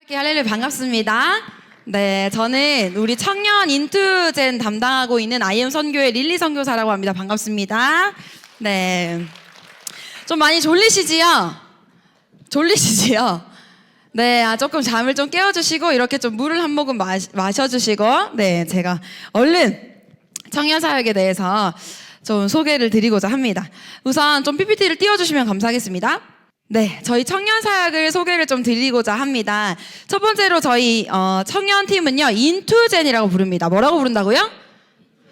할렐루야, 반갑습니다. 네, 저는 우리 청년 인투젠 담당하고 있는 IM 선교회 릴리 선교사라고 합니다. 반갑습니다. 네, 좀 많이 졸리시지요? 네, 조금 잠을 좀 깨워주시고 이렇게 좀 물을 한 모금 마셔주시고, 네, 제가 얼른 청년 사역에 대해서 좀 소개를 드리고자 합니다. 우선 좀 PPT를 띄워주시면 감사하겠습니다. 네, 저희 청년 사역을 소개를 좀 드리고자 합니다. 첫 번째로 저희 청년팀은요, 인투젠이라고 부릅니다. 뭐라고 부른다고요?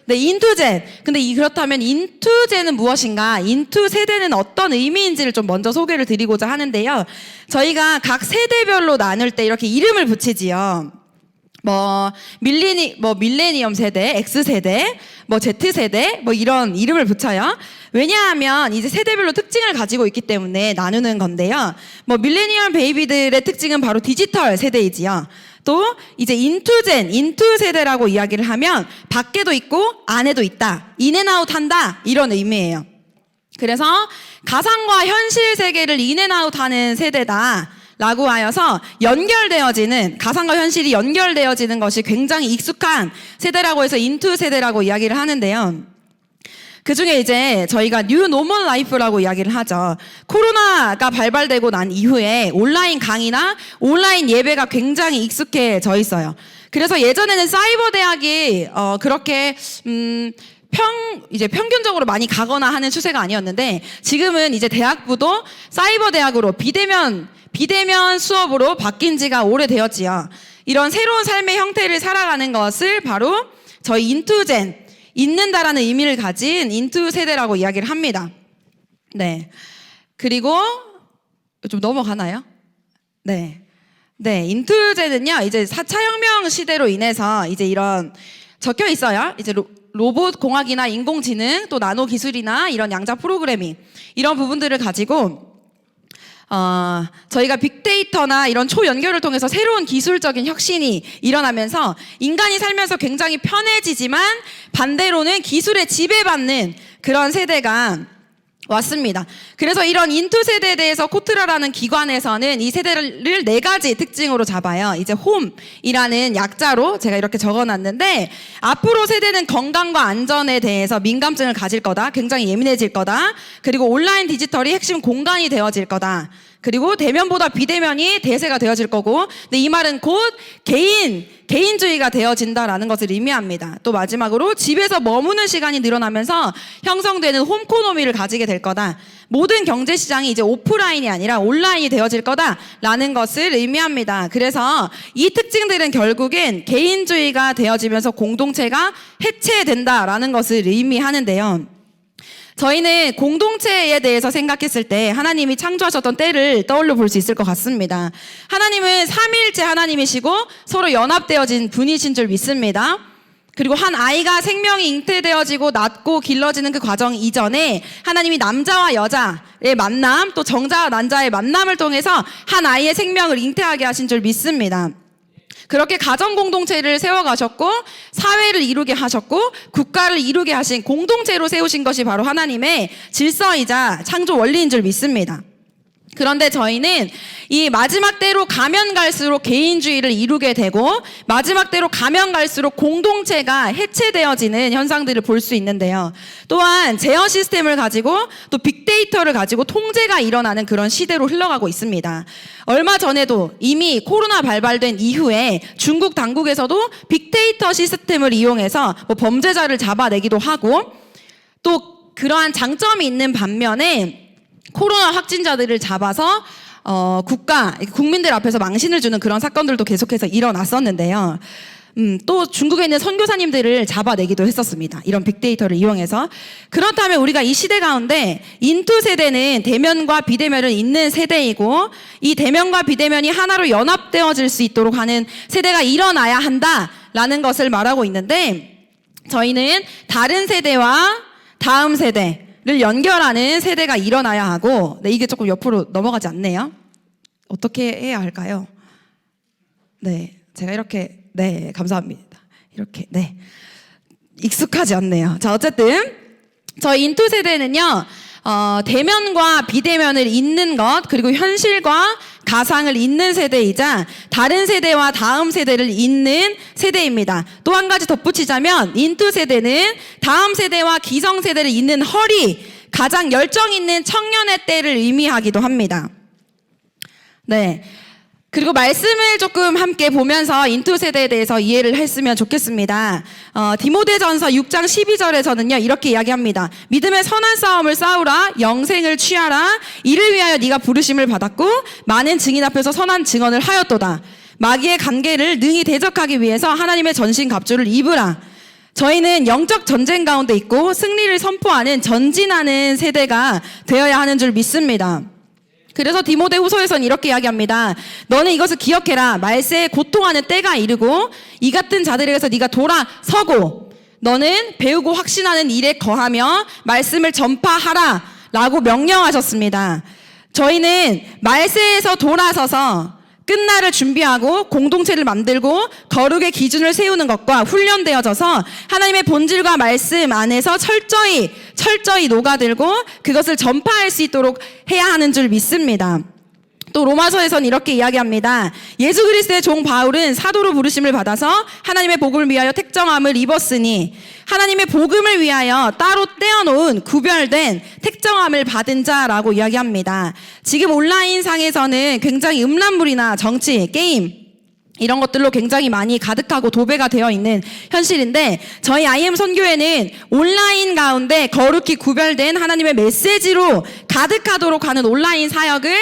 네, 인투젠. 근데 그렇다면 인투젠은 무엇인가? 인투 세대는 어떤 의미인지를 좀 먼저 소개를 드리고자 하는데요. 저희가 각 세대별로 나눌 때 이렇게 이름을 붙이지요. 밀레니엄 세대, X세대, Z세대, 이런 이름을 붙여요. 왜냐하면 이제 세대별로 특징을 가지고 있기 때문에 나누는 건데요. 밀레니엄 베이비들의 특징은 바로 디지털 세대이지요. 또 이제 인투 세대라고 이야기를 하면 밖에도 있고 안에도 있다, 인앤아웃 한다, 이런 의미예요. 그래서 가상과 현실 세계를 인앤아웃 하는 세대다 라고 하여서 연결되어지는, 가상과 현실이 연결되어지는 것이 굉장히 익숙한 세대라고 해서 인투 세대라고 이야기를 하는데요. 그 중에 이제 저희가 뉴 노멀 라이프라고 이야기를 하죠. 코로나가 발발되고 난 이후에 온라인 강의나 온라인 예배가 굉장히 익숙해져 있어요. 그래서 예전에는 사이버 대학이 그렇게 이제 평균적으로 많이 가거나 하는 추세가 아니었는데, 지금은 이제 대학부도 사이버 대학으로 비대면 수업으로 바뀐 지가 오래되었지요. 이런 새로운 삶의 형태를 살아가는 것을 바로 저희 인투젠, 있는다라는 의미를 가진 인투 세대라고 이야기를 합니다. 네. 그리고 좀 넘어가나요? 네. 네, 인투젠은요, 이제 4차 혁명 시대로 인해서 이제 이런 적혀 있어요. 이제 로봇 공학이나 인공지능, 또 나노 기술이나 이런 양자 프로그래밍, 이런 부분들을 가지고 저희가 빅데이터나 이런 초연결을 통해서 새로운 기술적인 혁신이 일어나면서 인간이 살면서 굉장히 편해지지만 반대로는 기술에 지배받는 그런 세대가 왔습니다. 그래서 이런 인투 세대에 대해서 코트라라는 기관에서는 이 세대를 4가지 특징으로 잡아요. 이제 홈이라는 약자로 제가 이렇게 적어놨는데, 앞으로 세대는 건강과 안전에 대해서 민감증을 가질 거다, 굉장히 예민해질 거다, 그리고 온라인 디지털이 핵심 공간이 되어질 거다, 그리고 대면보다 비대면이 대세가 되어질 거고, 근데 이 말은 곧 개인주의가 되어진다라는 것을 의미합니다. 또 마지막으로 집에서 머무는 시간이 늘어나면서 형성되는 홈코노미를 가지게 될 거다. 모든 경제시장이 이제 오프라인이 아니라 온라인이 되어질 거다라는 것을 의미합니다. 그래서 이 특징들은 결국엔 개인주의가 되어지면서 공동체가 해체된다라는 것을 의미하는데요. 저희는 공동체에 대해서 생각했을 때 하나님이 창조하셨던 때를 떠올려 볼 수 있을 것 같습니다. 하나님은 삼위일체 하나님이시고 서로 연합되어진 분이신 줄 믿습니다. 그리고 한 아이가 생명이 잉태되어지고 낳고 길러지는 그 과정 이전에 하나님이 남자와 여자의 만남, 또 정자와 난자의 만남을 통해서 한 아이의 생명을 잉태하게 하신 줄 믿습니다. 그렇게 가정 공동체를 세워가셨고 사회를 이루게 하셨고 국가를 이루게 하신, 공동체로 세우신 것이 바로 하나님의 질서이자 창조 원리인 줄 믿습니다. 그런데 저희는 이 마지막 때로 가면 갈수록 개인주의를 이루게 되고 마지막 때로 가면 갈수록 공동체가 해체되어지는 현상들을 볼 수 있는데요. 또한 제어 시스템을 가지고 또 빅데이터를 가지고 통제가 일어나는 그런 시대로 흘러가고 있습니다. 얼마 전에도 이미 코로나 발발된 이후에 중국 당국에서도 빅데이터 시스템을 이용해서 범죄자를 잡아내기도 하고, 또 그러한 장점이 있는 반면에 코로나 확진자들을 잡아서 국민들 앞에서 망신을 주는 그런 사건들도 계속해서 일어났었는데요. 또 중국에 있는 선교사님들을 잡아내기도 했었습니다. 이런 빅데이터를 이용해서. 그렇다면 우리가 이 시대 가운데 인투 세대는 대면과 비대면을 잇는 세대이고, 이 대면과 비대면이 하나로 연합되어질 수 있도록 하는 세대가 일어나야 한다라는 것을 말하고 있는데, 저희는 다른 세대와 다음 세대를 연결하는 세대가 일어나야 하고, 네, 이게 조금 옆으로 넘어가지 않네요. 어떻게 해야 할까요? 네, 제가 이렇게, 네, 감사합니다. 이렇게, 네, 익숙하지 않네요. 자, 어쨌든 저희 인투 세대는요, 대면과 비대면을 잇는 것, 그리고 현실과 가상을 잇는 세대이자 다른 세대와 다음 세대를 잇는 세대입니다. 또 한 가지 덧붙이자면 인투 세대는 다음 세대와 기성 세대를 잇는 허리, 가장 열정 있는 청년의 때를 의미하기도 합니다. 네. 그리고 말씀을 조금 함께 보면서 인투 세대에 대해서 이해를 했으면 좋겠습니다. 디모데전서 6장 12절에서는요 이렇게 이야기합니다. 믿음의 선한 싸움을 싸우라, 영생을 취하라. 이를 위하여 네가 부르심을 받았고 많은 증인 앞에서 선한 증언을 하였도다. 마귀의 관계를 능히 대적하기 위해서 하나님의 전신 갑주를 입으라. 저희는 영적 전쟁 가운데 있고 승리를 선포하는 전진하는 세대가 되어야 하는 줄 믿습니다. 그래서 디모데 후서에서는 이렇게 이야기합니다. 너는 이것을 기억해라. 말세에 고통하는 때가 이르고 이 같은 자들에게서 네가 돌아서고 너는 배우고 확신하는 일에 거하며 말씀을 전파하라 라고 명령하셨습니다. 저희는 말세에서 돌아서서 끝날을 준비하고 공동체를 만들고 거룩의 기준을 세우는 것과 훈련되어져서 하나님의 본질과 말씀 안에서 철저히 녹아들고 그것을 전파할 수 있도록 해야 하는 줄 믿습니다. 또 로마서에서는 이렇게 이야기합니다. 예수 그리스도의 종 바울은 사도로 부르심을 받아서 하나님의 복음을 위하여 택정함을 입었으니 하나님의 복음을 위하여 따로 떼어놓은 구별된 택정함을 받은 자라고 이야기합니다. 지금 온라인상에서는 굉장히 음란물이나 정치, 게임 이런 것들로 굉장히 많이 가득하고 도배가 되어 있는 현실인데 저희 IM 선교회는 온라인 가운데 거룩히 구별된 하나님의 메시지로 가득하도록 하는 온라인 사역을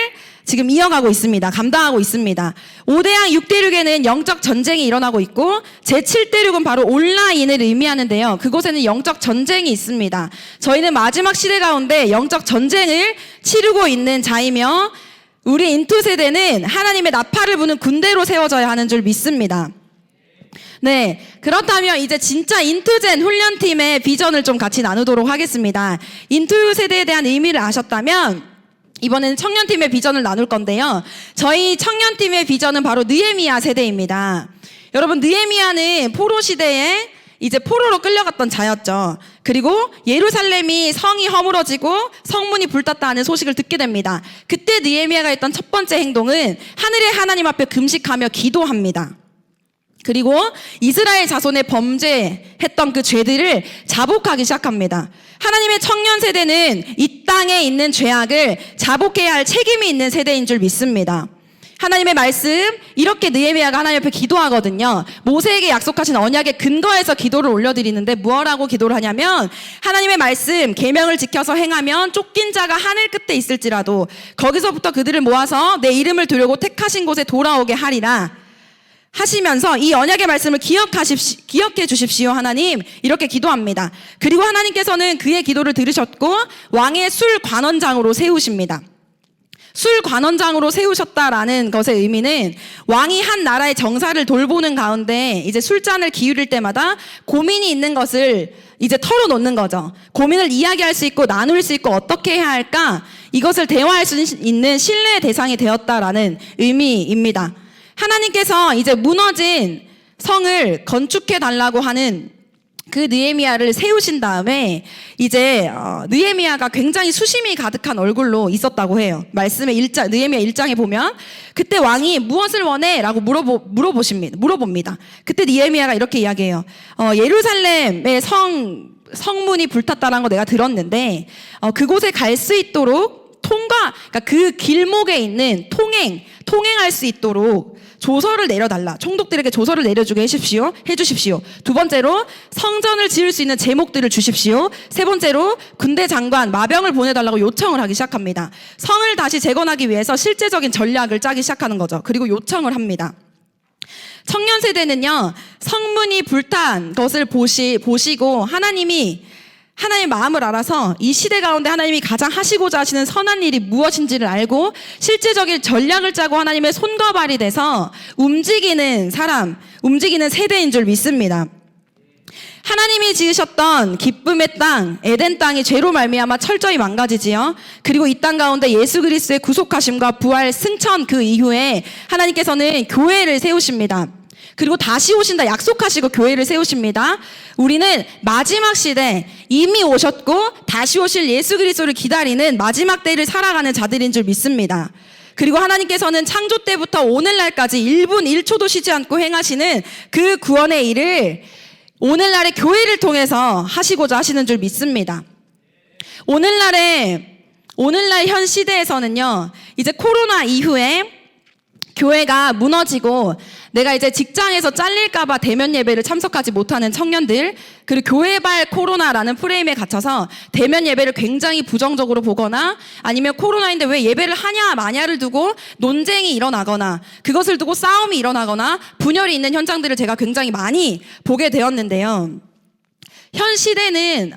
지금 이어가고 있습니다. 감당하고 있습니다. 5대양 6대륙에는 영적 전쟁이 일어나고 있고 제7대륙은 바로 온라인을 의미하는데요. 그곳에는 영적 전쟁이 있습니다. 저희는 마지막 시대 가운데 영적 전쟁을 치르고 있는 자이며 우리 인투 세대는 하나님의 나팔을 부는 군대로 세워져야 하는 줄 믿습니다. 네, 그렇다면 이제 진짜 인투젠 훈련팀의 비전을 좀 같이 나누도록 하겠습니다. 인투 세대에 대한 의미를 아셨다면 이번에는 청년팀의 비전을 나눌 건데요. 저희 청년팀의 비전은 바로 느헤미야 세대입니다. 여러분, 느헤미야는 포로 시대에 이제 포로로 끌려갔던 자였죠. 그리고 예루살렘이 성이 허물어지고 성문이 불탔다는 소식을 듣게 됩니다. 그때 느헤미야가 했던 첫 번째 행동은 하늘의 하나님 앞에 금식하며 기도합니다. 그리고 이스라엘 자손의 범죄했던 그 죄들을 자복하기 시작합니다. 하나님의 청년 세대는 이 땅에 있는 죄악을 자복해야 할 책임이 있는 세대인 줄 믿습니다. 하나님의 말씀, 이렇게 느헤미야가 하나님 앞에 기도하거든요. 모세에게 약속하신 언약의 근거에서 기도를 올려드리는데 무엇라고 기도를 하냐면 하나님의 말씀, 계명을 지켜서 행하면 쫓긴 자가 하늘 끝에 있을지라도 거기서부터 그들을 모아서 내 이름을 두려고 택하신 곳에 돌아오게 하리라 하시면서 이 언약의 말씀을 기억해 주십시오 하나님, 이렇게 기도합니다. 그리고 하나님께서는 그의 기도를 들으셨고 왕의 술 관원장으로 세우십니다. 술 관원장으로 세우셨다라는 것의 의미는 왕이 한 나라의 정사를 돌보는 가운데 이제 술잔을 기울일 때마다 고민이 있는 것을 이제 털어놓는 거죠. 고민을 이야기할 수 있고 나눌 수 있고 어떻게 해야 할까, 이것을 대화할 수 있는 신뢰의 대상이 되었다라는 의미입니다. 하나님께서 이제 무너진 성을 건축해 달라고 하는 그 느헤미야를 세우신 다음에 이제 느헤미야가 굉장히 수심이 가득한 얼굴로 있었다고 해요. 말씀의 느헤미야 1장에 보면 그때 왕이 무엇을 원해? 라고 물어봅니다. 그때 느헤미야가 이렇게 이야기해요. 예루살렘의 성문이 불탔다는 거 내가 들었는데 그곳에 갈 수 있도록 그러니까 그 길목에 있는 통행할 수 있도록 조서를 내려달라. 총독들에게 조서를 내려주게 해주십시오. 두 번째로 성전을 지을 수 있는 제목들을 주십시오. 세 번째로 군대 장관, 마병을 보내달라고 요청을 하기 시작합니다. 성을 다시 재건하기 위해서 실제적인 전략을 짜기 시작하는 거죠. 그리고 요청을 합니다. 청년 세대는요, 성문이 불탄 것을 보시고 하나님의 마음을 알아서 이 시대 가운데 하나님이 가장 하시고자 하시는 선한 일이 무엇인지를 알고 실제적인 전략을 짜고 하나님의 손과 발이 돼서 움직이는 세대인 줄 믿습니다. 하나님이 지으셨던 기쁨의 땅, 에덴 땅이 죄로 말미암아 철저히 망가지지요. 그리고 이 땅 가운데 예수 그리스도의 구속하심과 부활, 승천 그 이후에 하나님께서는 교회를 세우십니다. 그리고 다시 오신다 약속하시고 교회를 세우십니다. 우리는 마지막 시대, 이미 오셨고 다시 오실 예수 그리스도를 기다리는 마지막 때를 살아가는 자들인 줄 믿습니다. 그리고 하나님께서는 창조 때부터 오늘날까지 1분 1초도 쉬지 않고 행하시는 그 구원의 일을 오늘날의 교회를 통해서 하시고자 하시는 줄 믿습니다. 오늘날 현 시대에서는요, 이제 코로나 이후에 교회가 무너지고 내가 이제 직장에서 잘릴까봐 대면 예배를 참석하지 못하는 청년들, 그리고 교회발 코로나라는 프레임에 갇혀서 대면 예배를 굉장히 부정적으로 보거나 아니면 코로나인데 왜 예배를 하냐 마냐를 두고 논쟁이 일어나거나 그것을 두고 싸움이 일어나거나 분열이 있는 현장들을 제가 굉장히 많이 보게 되었는데요. 현 시대는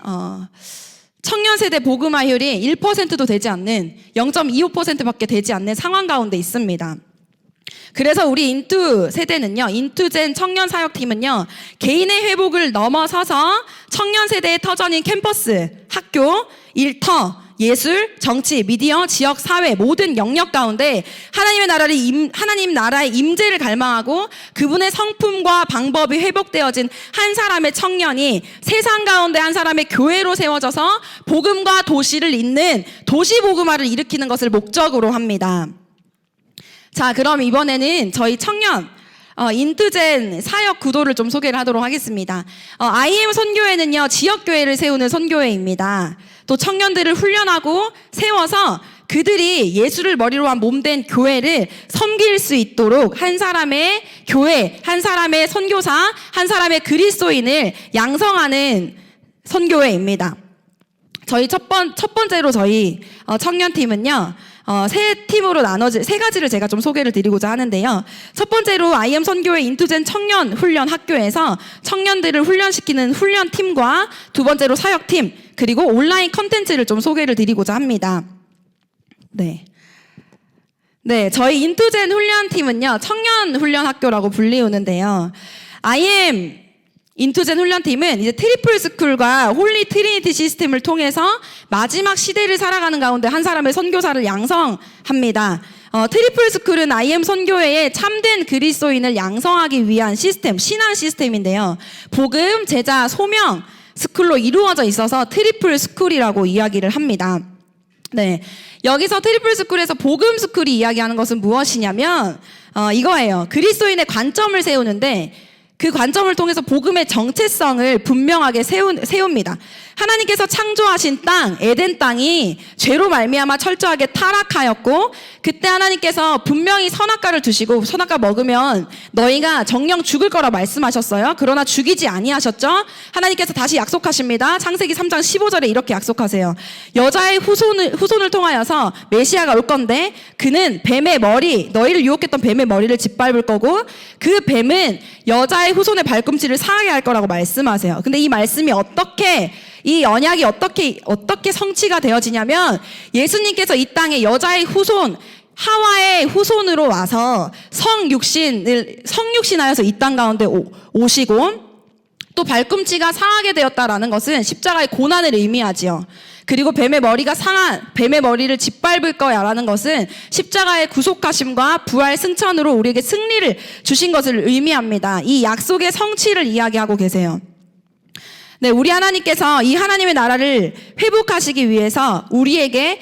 청년 세대 복음화율이 1%도 되지 않는 0.25%밖에 되지 않는 상황 가운데 있습니다. 그래서 우리 인투 세대는요, 인투젠 청년 사역팀은요, 개인의 회복을 넘어서서 청년 세대의 터전인 캠퍼스, 학교, 일터, 예술, 정치, 미디어, 지역, 사회 모든 영역 가운데 하나님 나라의 임재를 갈망하고 그분의 성품과 방법이 회복되어진 한 사람의 청년이 세상 가운데 한 사람의 교회로 세워져서 복음과 도시를 잇는 도시 복음화를 일으키는 것을 목적으로 합니다. 자, 그럼 이번에는 저희 청년 인투젠 사역 구도를 좀 소개를 하도록 하겠습니다. IM 선교회는요, 지역교회를 세우는 선교회입니다. 또 청년들을 훈련하고 세워서 그들이 예수를 머리로 한 몸된 교회를 섬길 수 있도록 한 사람의 교회, 한 사람의 선교사, 한 사람의 그리스도인을 양성하는 선교회입니다. 저희 첫 번째로 저희 청년팀은요, 세 팀으로 세 가지를 제가 좀 소개를 드리고자 하는데요. 첫 번째로 IM 선교회 인투젠 청년 훈련 학교에서 청년들을 훈련시키는 훈련팀과 두 번째로 사역팀, 그리고 온라인 컨텐츠를 좀 소개를 드리고자 합니다. 네, 저희 인투젠 훈련팀은요, 청년 훈련 학교라고 불리우는데요. IM 인투젠 훈련팀은 이제 트리플 스쿨과 홀리 트리니티 시스템을 통해서 마지막 시대를 살아가는 가운데 한 사람의 선교사를 양성합니다. 트리플 스쿨은 IM 선교회의 참된 그리스도인을 양성하기 위한 시스템, 신앙 시스템인데요. 복음, 제자, 소명 스쿨로 이루어져 있어서 트리플 스쿨이라고 이야기를 합니다. 네, 여기서 트리플 스쿨에서 복음 스쿨이 이야기하는 것은 무엇이냐면 이거예요. 그리스도인의 관점을 세우는데 그 관점을 통해서 복음의 정체성을 분명하게 세웁니다. 하나님께서 창조하신 땅, 에덴 땅이 죄로 말미암아 철저하게 타락하였고 그때 하나님께서 분명히 선악과를 두시고 선악과 먹으면 너희가 정령 죽을 거라 말씀하셨어요. 그러나 죽이지 아니하셨죠. 하나님께서 다시 약속하십니다. 창세기 3장 15절에 이렇게 약속하세요. 여자의 후손을 통하여서 메시아가 올 건데 그는 뱀의 머리, 너희를 유혹했던 뱀의 머리를 짓밟을 거고 그 뱀은 여자의 후손의 발꿈치를 상하게 할 거라고 말씀하세요. 근데 이 말씀이 이 언약이 어떻게 성취가 되어지냐면 예수님께서 이 땅에 여자의 후손, 하와의 후손으로 와서 성육신하여서 이 땅 가운데 오시고 또 발꿈치가 상하게 되었다라는 것은 십자가의 고난을 의미하지요. 그리고 뱀의 머리를 짓밟을 거야라는 것은 십자가의 구속하심과 부활 승천으로 우리에게 승리를 주신 것을 의미합니다. 이 약속의 성취를 이야기하고 계세요. 네, 우리 하나님께서 이 하나님의 나라를 회복하시기 위해서 우리에게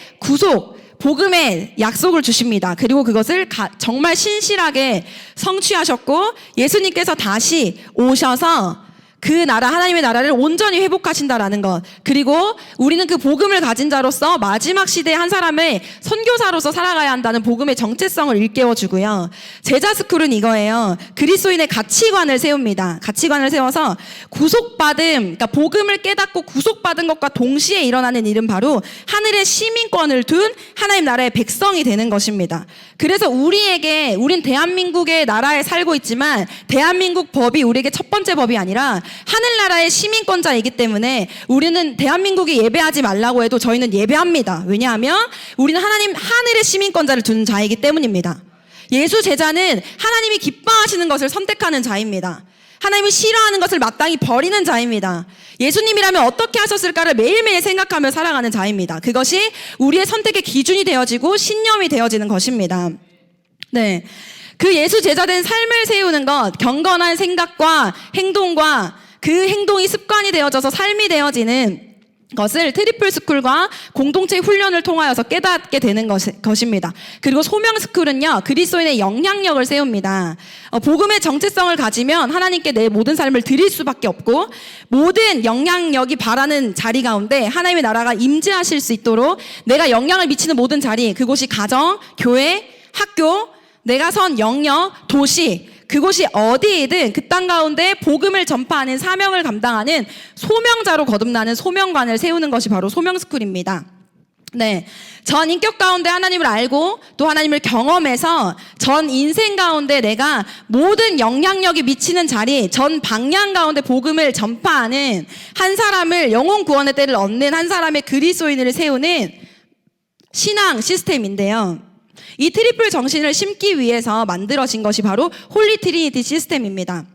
복음의 약속을 주십니다. 그리고 그것을 정말 신실하게 성취하셨고 예수님께서 다시 오셔서 그 나라, 하나님의 나라를 온전히 회복하신다라는 것. 그리고 우리는 그 복음을 가진 자로서 마지막 시대에 한 사람의 선교사로서 살아가야 한다는 복음의 정체성을 일깨워주고요. 제자 스쿨은 이거예요. 그리스도인의 가치관을 세웁니다. 가치관을 세워서 그러니까 복음을 깨닫고 구속받은 것과 동시에 일어나는 일은 바로 하늘의 시민권을 둔 하나님 나라의 백성이 되는 것입니다. 그래서 우린 대한민국의 나라에 살고 있지만 대한민국 법이 우리에게 첫 번째 법이 아니라 하늘나라의 시민권자이기 때문에 우리는 대한민국이 예배하지 말라고 해도 저희는 예배합니다. 왜냐하면 우리는 하늘의 시민권자를 두는 자이기 때문입니다. 예수 제자는 하나님이 기뻐하시는 것을 선택하는 자입니다. 하나님이 싫어하는 것을 마땅히 버리는 자입니다. 예수님이라면 어떻게 하셨을까를 매일매일 생각하며 살아가는 자입니다. 그것이 우리의 선택의 기준이 되어지고 신념이 되어지는 것입니다. 네, 그 예수 제자된 삶을 세우는 것, 경건한 생각과 행동과 그 행동이 습관이 되어져서 삶이 되어지는 것을 트리플 스쿨과 공동체 훈련을 통하여서 깨닫게 되는 것입니다. 그리고 소명 스쿨은요, 그리스도인의 영향력을 세웁니다. 복음의 정체성을 가지면 하나님께 내 모든 삶을 드릴 수밖에 없고, 모든 영향력이 바라는 자리 가운데 하나님의 나라가 임재하실 수 있도록 내가 영향을 미치는 모든 자리, 그곳이 가정, 교회, 학교, 내가 선 영역, 도시, 그곳이 어디이든 그 땅 가운데 복음을 전파하는 사명을 감당하는 소명자로 거듭나는 소명관을 세우는 것이 바로 소명스쿨입니다. 네, 전 인격 가운데 하나님을 알고 또 하나님을 경험해서 전 인생 가운데 내가 모든 영향력이 미치는 자리, 전 방향 가운데 복음을 전파하는 한 사람을, 영혼 구원의 때를 얻는 한 사람의 그리스도인을 세우는 신앙 시스템인데요. 이 트리플 정신을 심기 위해서 만들어진 것이 바로 홀리 트리니티 시스템입니다.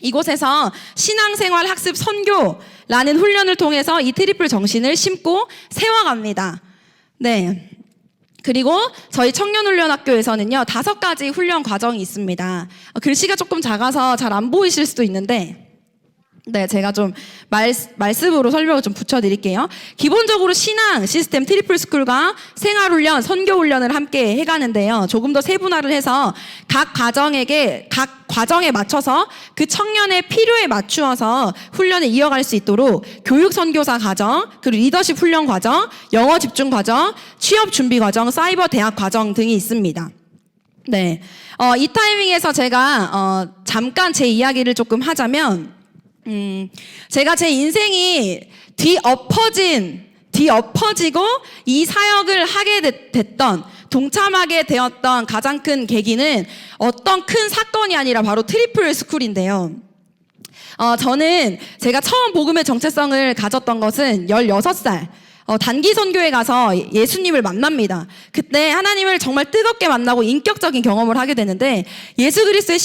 이곳에서 신앙생활 학습 선교라는 훈련을 통해서 이 트리플 정신을 심고 세워갑니다. 네. 그리고 저희 청년훈련학교에서는요, 5가지 훈련 과정이 있습니다. 글씨가 조금 작아서 잘 안 보이실 수도 있는데, 네, 제가 좀 말씀으로 설명을 좀 붙여드릴게요. 기본적으로 신앙 시스템 트리플 스쿨과 생활훈련, 선교훈련을 함께 해가는데요. 조금 더 세분화를 해서 각 과정에 맞춰서 그 청년의 필요에 맞추어서 훈련을 이어갈 수 있도록 교육 선교사 과정, 그리고 리더십 훈련 과정, 영어 집중 과정, 취업 준비 과정, 사이버 대학 과정 등이 있습니다. 네, 이 타이밍에서 제가 잠깐 제 이야기를 조금 하자면, 제가 제 인생이 뒤엎어지고 이 사역을 하게 됐던, 동참하게 되었던 가장 큰 계기는 어떤 큰 사건이 아니라 바로 트리플 스쿨인데요. 저는 제가 처음 복음의 정체성을 가졌던 것은 16살. 단기 선교에 가서 예수님을 만납니다. 그때 하나님을 정말 뜨겁게 만나고 인격적인 경험을 하게 되는데, 예수 그리스도의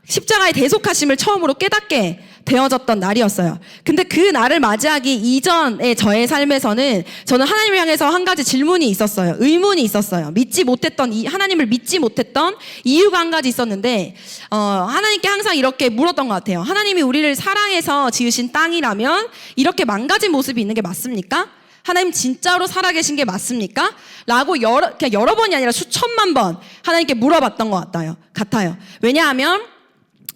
십자가의 대속하심을 처음으로 깨닫게 되어졌던 날이었어요. 근데 그 날을 맞이하기 이전의 저의 삶에서는 저는 하나님을 향해서 한 가지 질문이 있었어요. 의문이 있었어요. 하나님을 믿지 못했던 이유가 한 가지 있었는데, 하나님께 항상 이렇게 물었던 것 같아요. 하나님이 우리를 사랑해서 지으신 땅이라면 이렇게 망가진 모습이 있는 게 맞습니까? 하나님 진짜로 살아계신 게 맞습니까? 라고 그냥 여러 번이 아니라 수천만 번 하나님께 물어봤던 것 같아요. 왜냐하면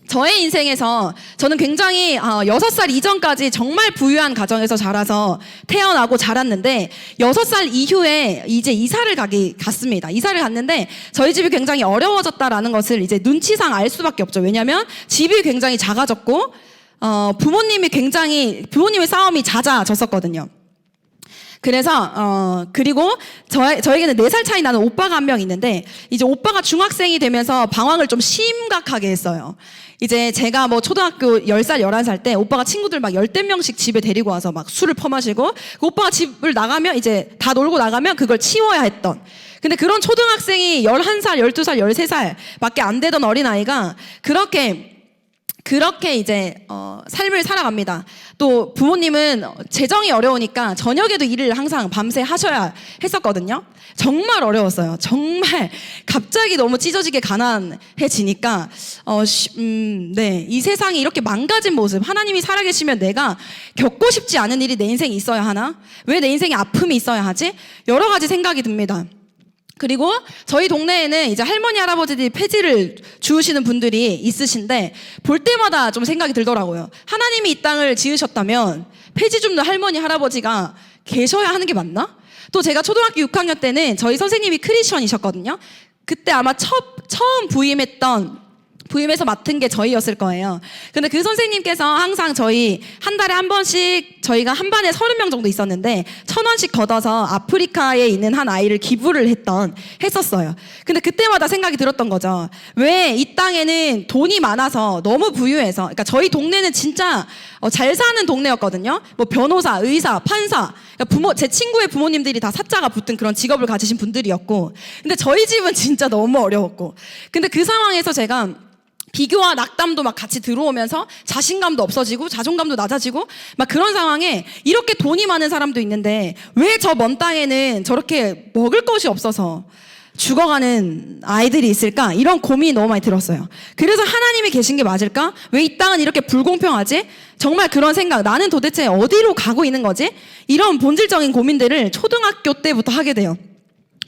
저의 인생에서 저는 굉장히 6살 이전까지 정말 부유한 가정에서 자라서 태어나고 자랐는데, 6살 이후에 이제 이사를 갔습니다. 이사를 갔는데 저희 집이 굉장히 어려워졌다라는 것을 이제 눈치상 알 수밖에 없죠. 왜냐하면 집이 굉장히 작아졌고 부모님의 싸움이 잦아졌었거든요. 그래서 그리고 저에게는 4살 차이 나는 오빠가 한 명 있는데, 이제 오빠가 중학생이 되면서 방황을 좀 심각하게 했어요. 이제 제가 뭐 초등학교 10살, 11살 때 오빠가 친구들 막 10명씩 집에 데리고 와서 막 술을 퍼마시고, 그 오빠가 집을 나가면 이제 다 놀고 나가면 그걸 치워야 했던, 근데 그런 초등학생이 11살, 12살, 13살 밖에 안 되던 어린아이가 그렇게 이제 삶을 살아갑니다. 또 부모님은 재정이 어려우니까 저녁에도 일을 항상 밤새 하셔야 했었거든요. 정말 어려웠어요. 정말 갑자기 너무 찢어지게 가난해지니까 네, 이 세상이 이렇게 망가진 모습, 하나님이 살아계시면 내가 겪고 싶지 않은 일이 내 인생에 있어야 하나? 왜 내 인생에 아픔이 있어야 하지? 여러 가지 생각이 듭니다. 그리고 저희 동네에는 이제 할머니, 할아버지들이 폐지를 주우시는 분들이 있으신데, 볼 때마다 좀 생각이 들더라고요. 하나님이 이 땅을 지으셨다면 폐지 줍는 할머니, 할아버지가 계셔야 하는 게 맞나? 또 제가 초등학교 6학년 때는 저희 선생님이 크리스천이셨거든요. 그때 아마 처음 부임해서 맡은 게 저희였을 거예요. 근데 그 선생님께서 항상 저희 한 달에 한 번씩, 저희가 한 반에 30명 정도 있었는데 1,000원씩 걷어서 아프리카에 있는 한 아이를 기부를 했었어요. 근데 그때마다 생각이 들었던 거죠. 왜 이 땅에는 돈이 많아서, 너무 부유해서, 그러니까 저희 동네는 진짜 잘 사는 동네였거든요. 뭐 변호사, 의사, 판사, 그러니까 제 친구의 부모님들이 다 사자가 붙은 그런 직업을 가지신 분들이었고, 근데 저희 집은 진짜 너무 어려웠고, 근데 그 상황에서 제가 비교와 낙담도 막 같이 들어오면서 자신감도 없어지고 자존감도 낮아지고 막 그런 상황에, 이렇게 돈이 많은 사람도 있는데 왜 저 먼 땅에는 저렇게 먹을 것이 없어서 죽어가는 아이들이 있을까? 이런 고민이 너무 많이 들었어요. 그래서 하나님이 계신 게 맞을까? 왜 이 땅은 이렇게 불공평하지? 정말 그런 생각, 나는 도대체 어디로 가고 있는 거지? 이런 본질적인 고민들을 초등학교 때부터 하게 돼요.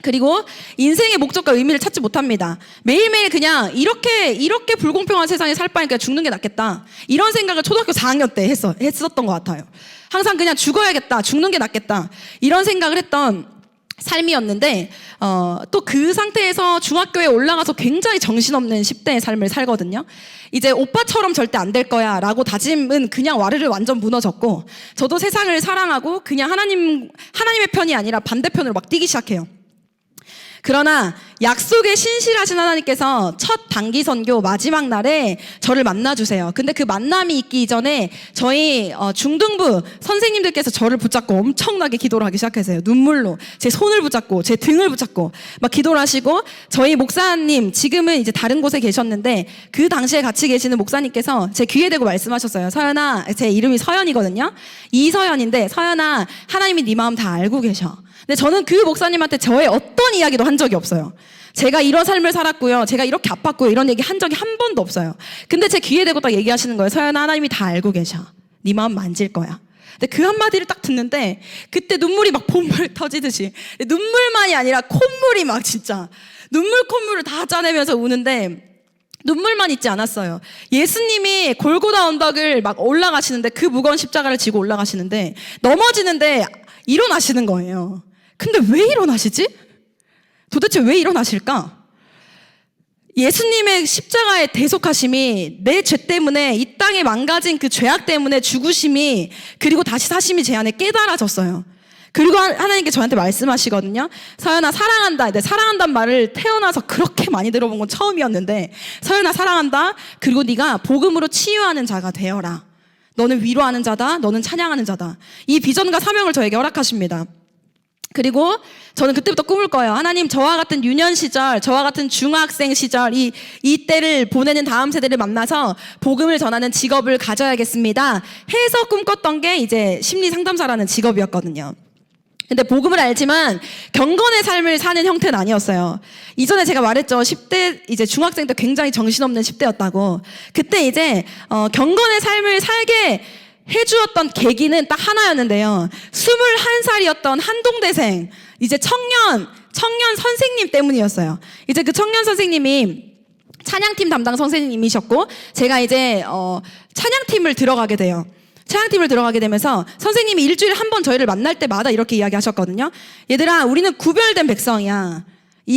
그리고 인생의 목적과 의미를 찾지 못합니다. 매일매일 그냥 이렇게 불공평한 세상에 살 바니까 죽는 게 낫겠다. 이런 생각을 초등학교 4학년 때 했었던 것 같아요. 항상 그냥 죽어야겠다, 죽는 게 낫겠다. 이런 생각을 했던 삶이었는데, 또 그 상태에서 중학교에 올라가서 굉장히 정신없는 10대의 삶을 살거든요. 이제 오빠처럼 절대 안 될 거야 라고 다짐은 그냥 와르르 완전 무너졌고, 저도 세상을 사랑하고 그냥 하나님의 편이 아니라 반대편으로 막 뛰기 시작해요. 그러나 약속에 신실하신 하나님께서 첫 단기 선교 마지막 날에 저를 만나주세요. 근데 그 만남이 있기 이전에 저희 중등부 선생님들께서 저를 붙잡고 엄청나게 기도를 하기 시작했어요. 눈물로 제 손을 붙잡고 제 등을 붙잡고 막 기도를 하시고, 저희 목사님 지금은 이제 다른 곳에 계셨는데 그 당시에 같이 계시는 목사님께서 제 귀에 대고 말씀하셨어요. 서연아, 제 이름이 서연이거든요. 이서연인데, 서연아, 하나님이 네 마음 다 알고 계셔. 근데 저는 그 목사님한테 저의 어떤 이야기도 한 적이 없어요. 제가 이런 삶을 살았고요, 제가 이렇게 아팠고요, 이런 얘기 한 적이 한 번도 없어요. 근데 제 귀에 대고 딱 얘기하시는 거예요. 서연아, 하나님이 다 알고 계셔. 네 마음 만질 거야. 근데 그 한마디를 딱 듣는데 그때 눈물이 막 봄물 터지듯이, 눈물만이 아니라 콧물이 막 진짜 콧물을 다 짜내면서 우는데, 눈물만 있지 않았어요. 예수님이 골고다 언덕을 막 올라가시는데, 그 무거운 십자가를 지고 올라가시는데 넘어지는데 일어나시는 거예요. 근데 왜 일어나시지? 도대체 왜 일어나실까? 예수님의 십자가의 대속하심이, 내 죄 때문에 이 땅에 망가진 그 죄악 때문에 죽으심이, 그리고 다시 사심이 제 안에 깨달아졌어요. 그리고 하나님께 저한테 말씀하시거든요. 서연아, 사랑한다. 근데 사랑한다는 말을 태어나서 그렇게 많이 들어본 건 처음이었는데, 서연아, 사랑한다. 그리고 네가 복음으로 치유하는 자가 되어라. 너는 위로하는 자다. 너는 찬양하는 자다. 이 비전과 사명을 저에게 허락하십니다. 그리고 저는 그때부터 꿈을 꿔요. 하나님, 저와 같은 유년 시절, 저와 같은 중학생 시절, 이 때를 보내는 다음 세대를 만나서 복음을 전하는 직업을 가져야겠습니다 해서 꿈꿨던 게 이제 심리 상담사라는 직업이었거든요. 근데 복음을 알지만 경건의 삶을 사는 형태는 아니었어요. 이전에 제가 말했죠. 10대, 이제 중학생 때 굉장히 정신없는 10대였다고. 그때 이제 경건의 삶을 살게 해주었던 계기는 딱 하나였는데요. 21살이었던 한동대생, 이제 청년 선생님 때문이었어요. 이제 그 청년 선생님이 찬양팀 담당 선생님이셨고, 제가 이제 찬양팀을 들어가게 돼요. 찬양팀을 들어가게 되면서 선생님이 일주일에 한 번 저희를 만날 때마다 이렇게 이야기하셨거든요. 얘들아, 우리는 구별된 백성이야.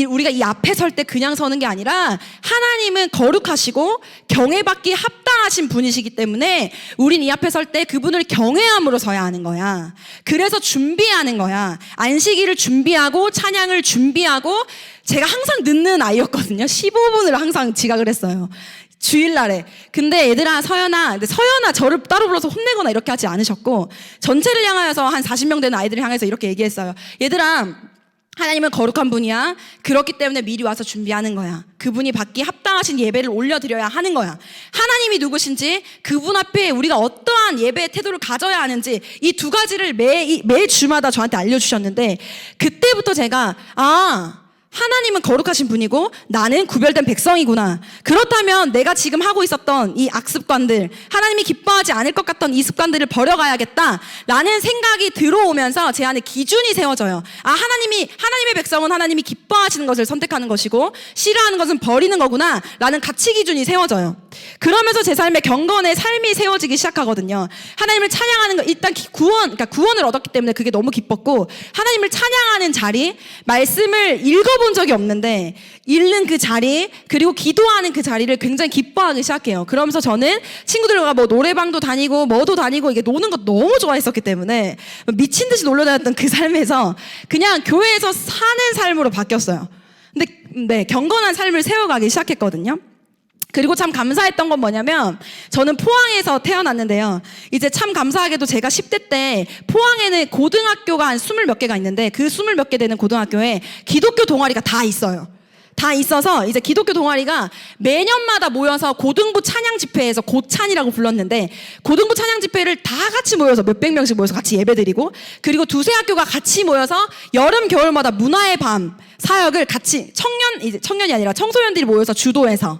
우리가 이 앞에 설 때 그냥 서는 게 아니라 하나님은 거룩하시고 경외받기 합당하신 분이시기 때문에 우린 이 앞에 설 때 그분을 경외함으로 서야 하는 거야. 그래서 준비하는 거야. 안식일을 준비하고 찬양을 준비하고. 제가 항상 늦는 아이였거든요. 15분을 항상 지각을 했어요. 주일날에. 근데 얘들아, 서연아, 저를 따로 불러서 혼내거나 이렇게 하지 않으셨고, 전체를 향하여서 한 40명 되는 아이들을 향해서 이렇게 얘기했어요. 얘들아, 하나님은 거룩한 분이야. 그렇기 때문에 미리 와서 준비하는 거야. 그분이 받기 합당하신 예배를 올려드려야 하는 거야. 하나님이 누구신지, 그분 앞에 우리가 어떠한 예배의 태도를 가져야 하는지, 이 두 가지를 매 주마다 저한테 알려주셨는데, 그때부터 제가 하나님은 거룩하신 분이고 나는 구별된 백성이구나. 그렇다면 내가 지금 하고 있었던 이 악습관들, 하나님이 기뻐하지 않을 것 같던 이 습관들을 버려가야겠다라는 생각이 들어오면서 제 안에 기준이 세워져요. 하나님의 백성은 하나님이 기뻐하시는 것을 선택하는 것이고 싫어하는 것은 버리는 거구나 라는 가치 기준이 세워져요. 그러면서 제 삶에 경건의 삶이 세워지기 시작하거든요. 하나님을 찬양하는 거, 일단 구원을 얻었기 때문에 그게 너무 기뻤고, 하나님을 찬양하는 자리, 말씀을 읽어본 적이 없는데 읽는 그 자리, 그리고 기도하는 그 자리를 굉장히 기뻐하기 시작해요. 그러면서 저는 친구들과 뭐 노래방도 다니고 뭐도 다니고 이게 노는 거 너무 좋아했었기 때문에 미친 듯이 놀러 다녔던 그 삶에서 그냥 교회에서 사는 삶으로 바뀌었어요. 근데 경건한 삶을 세워가기 시작했거든요. 그리고 참 감사했던 건 뭐냐면, 저는 포항에서 태어났는데요. 이제 참 감사하게도 제가 10대 때 포항에는 고등학교가 한 20몇 개가 있는데, 그 20몇 개 되는 고등학교에 기독교 동아리가 다 있어요. 다 있어서 이제 기독교 동아리가 매년마다 모여서 고등부 찬양 집회에서 고찬이라고 불렀는데 고등부 찬양 집회를 다 같이 모여서 몇백 명씩 모여서 같이 예배드리고 그리고 두세 학교가 같이 모여서 여름 겨울마다 문화의 밤 사역을 같이 청년이 아니라 청소년들이 모여서 주도해서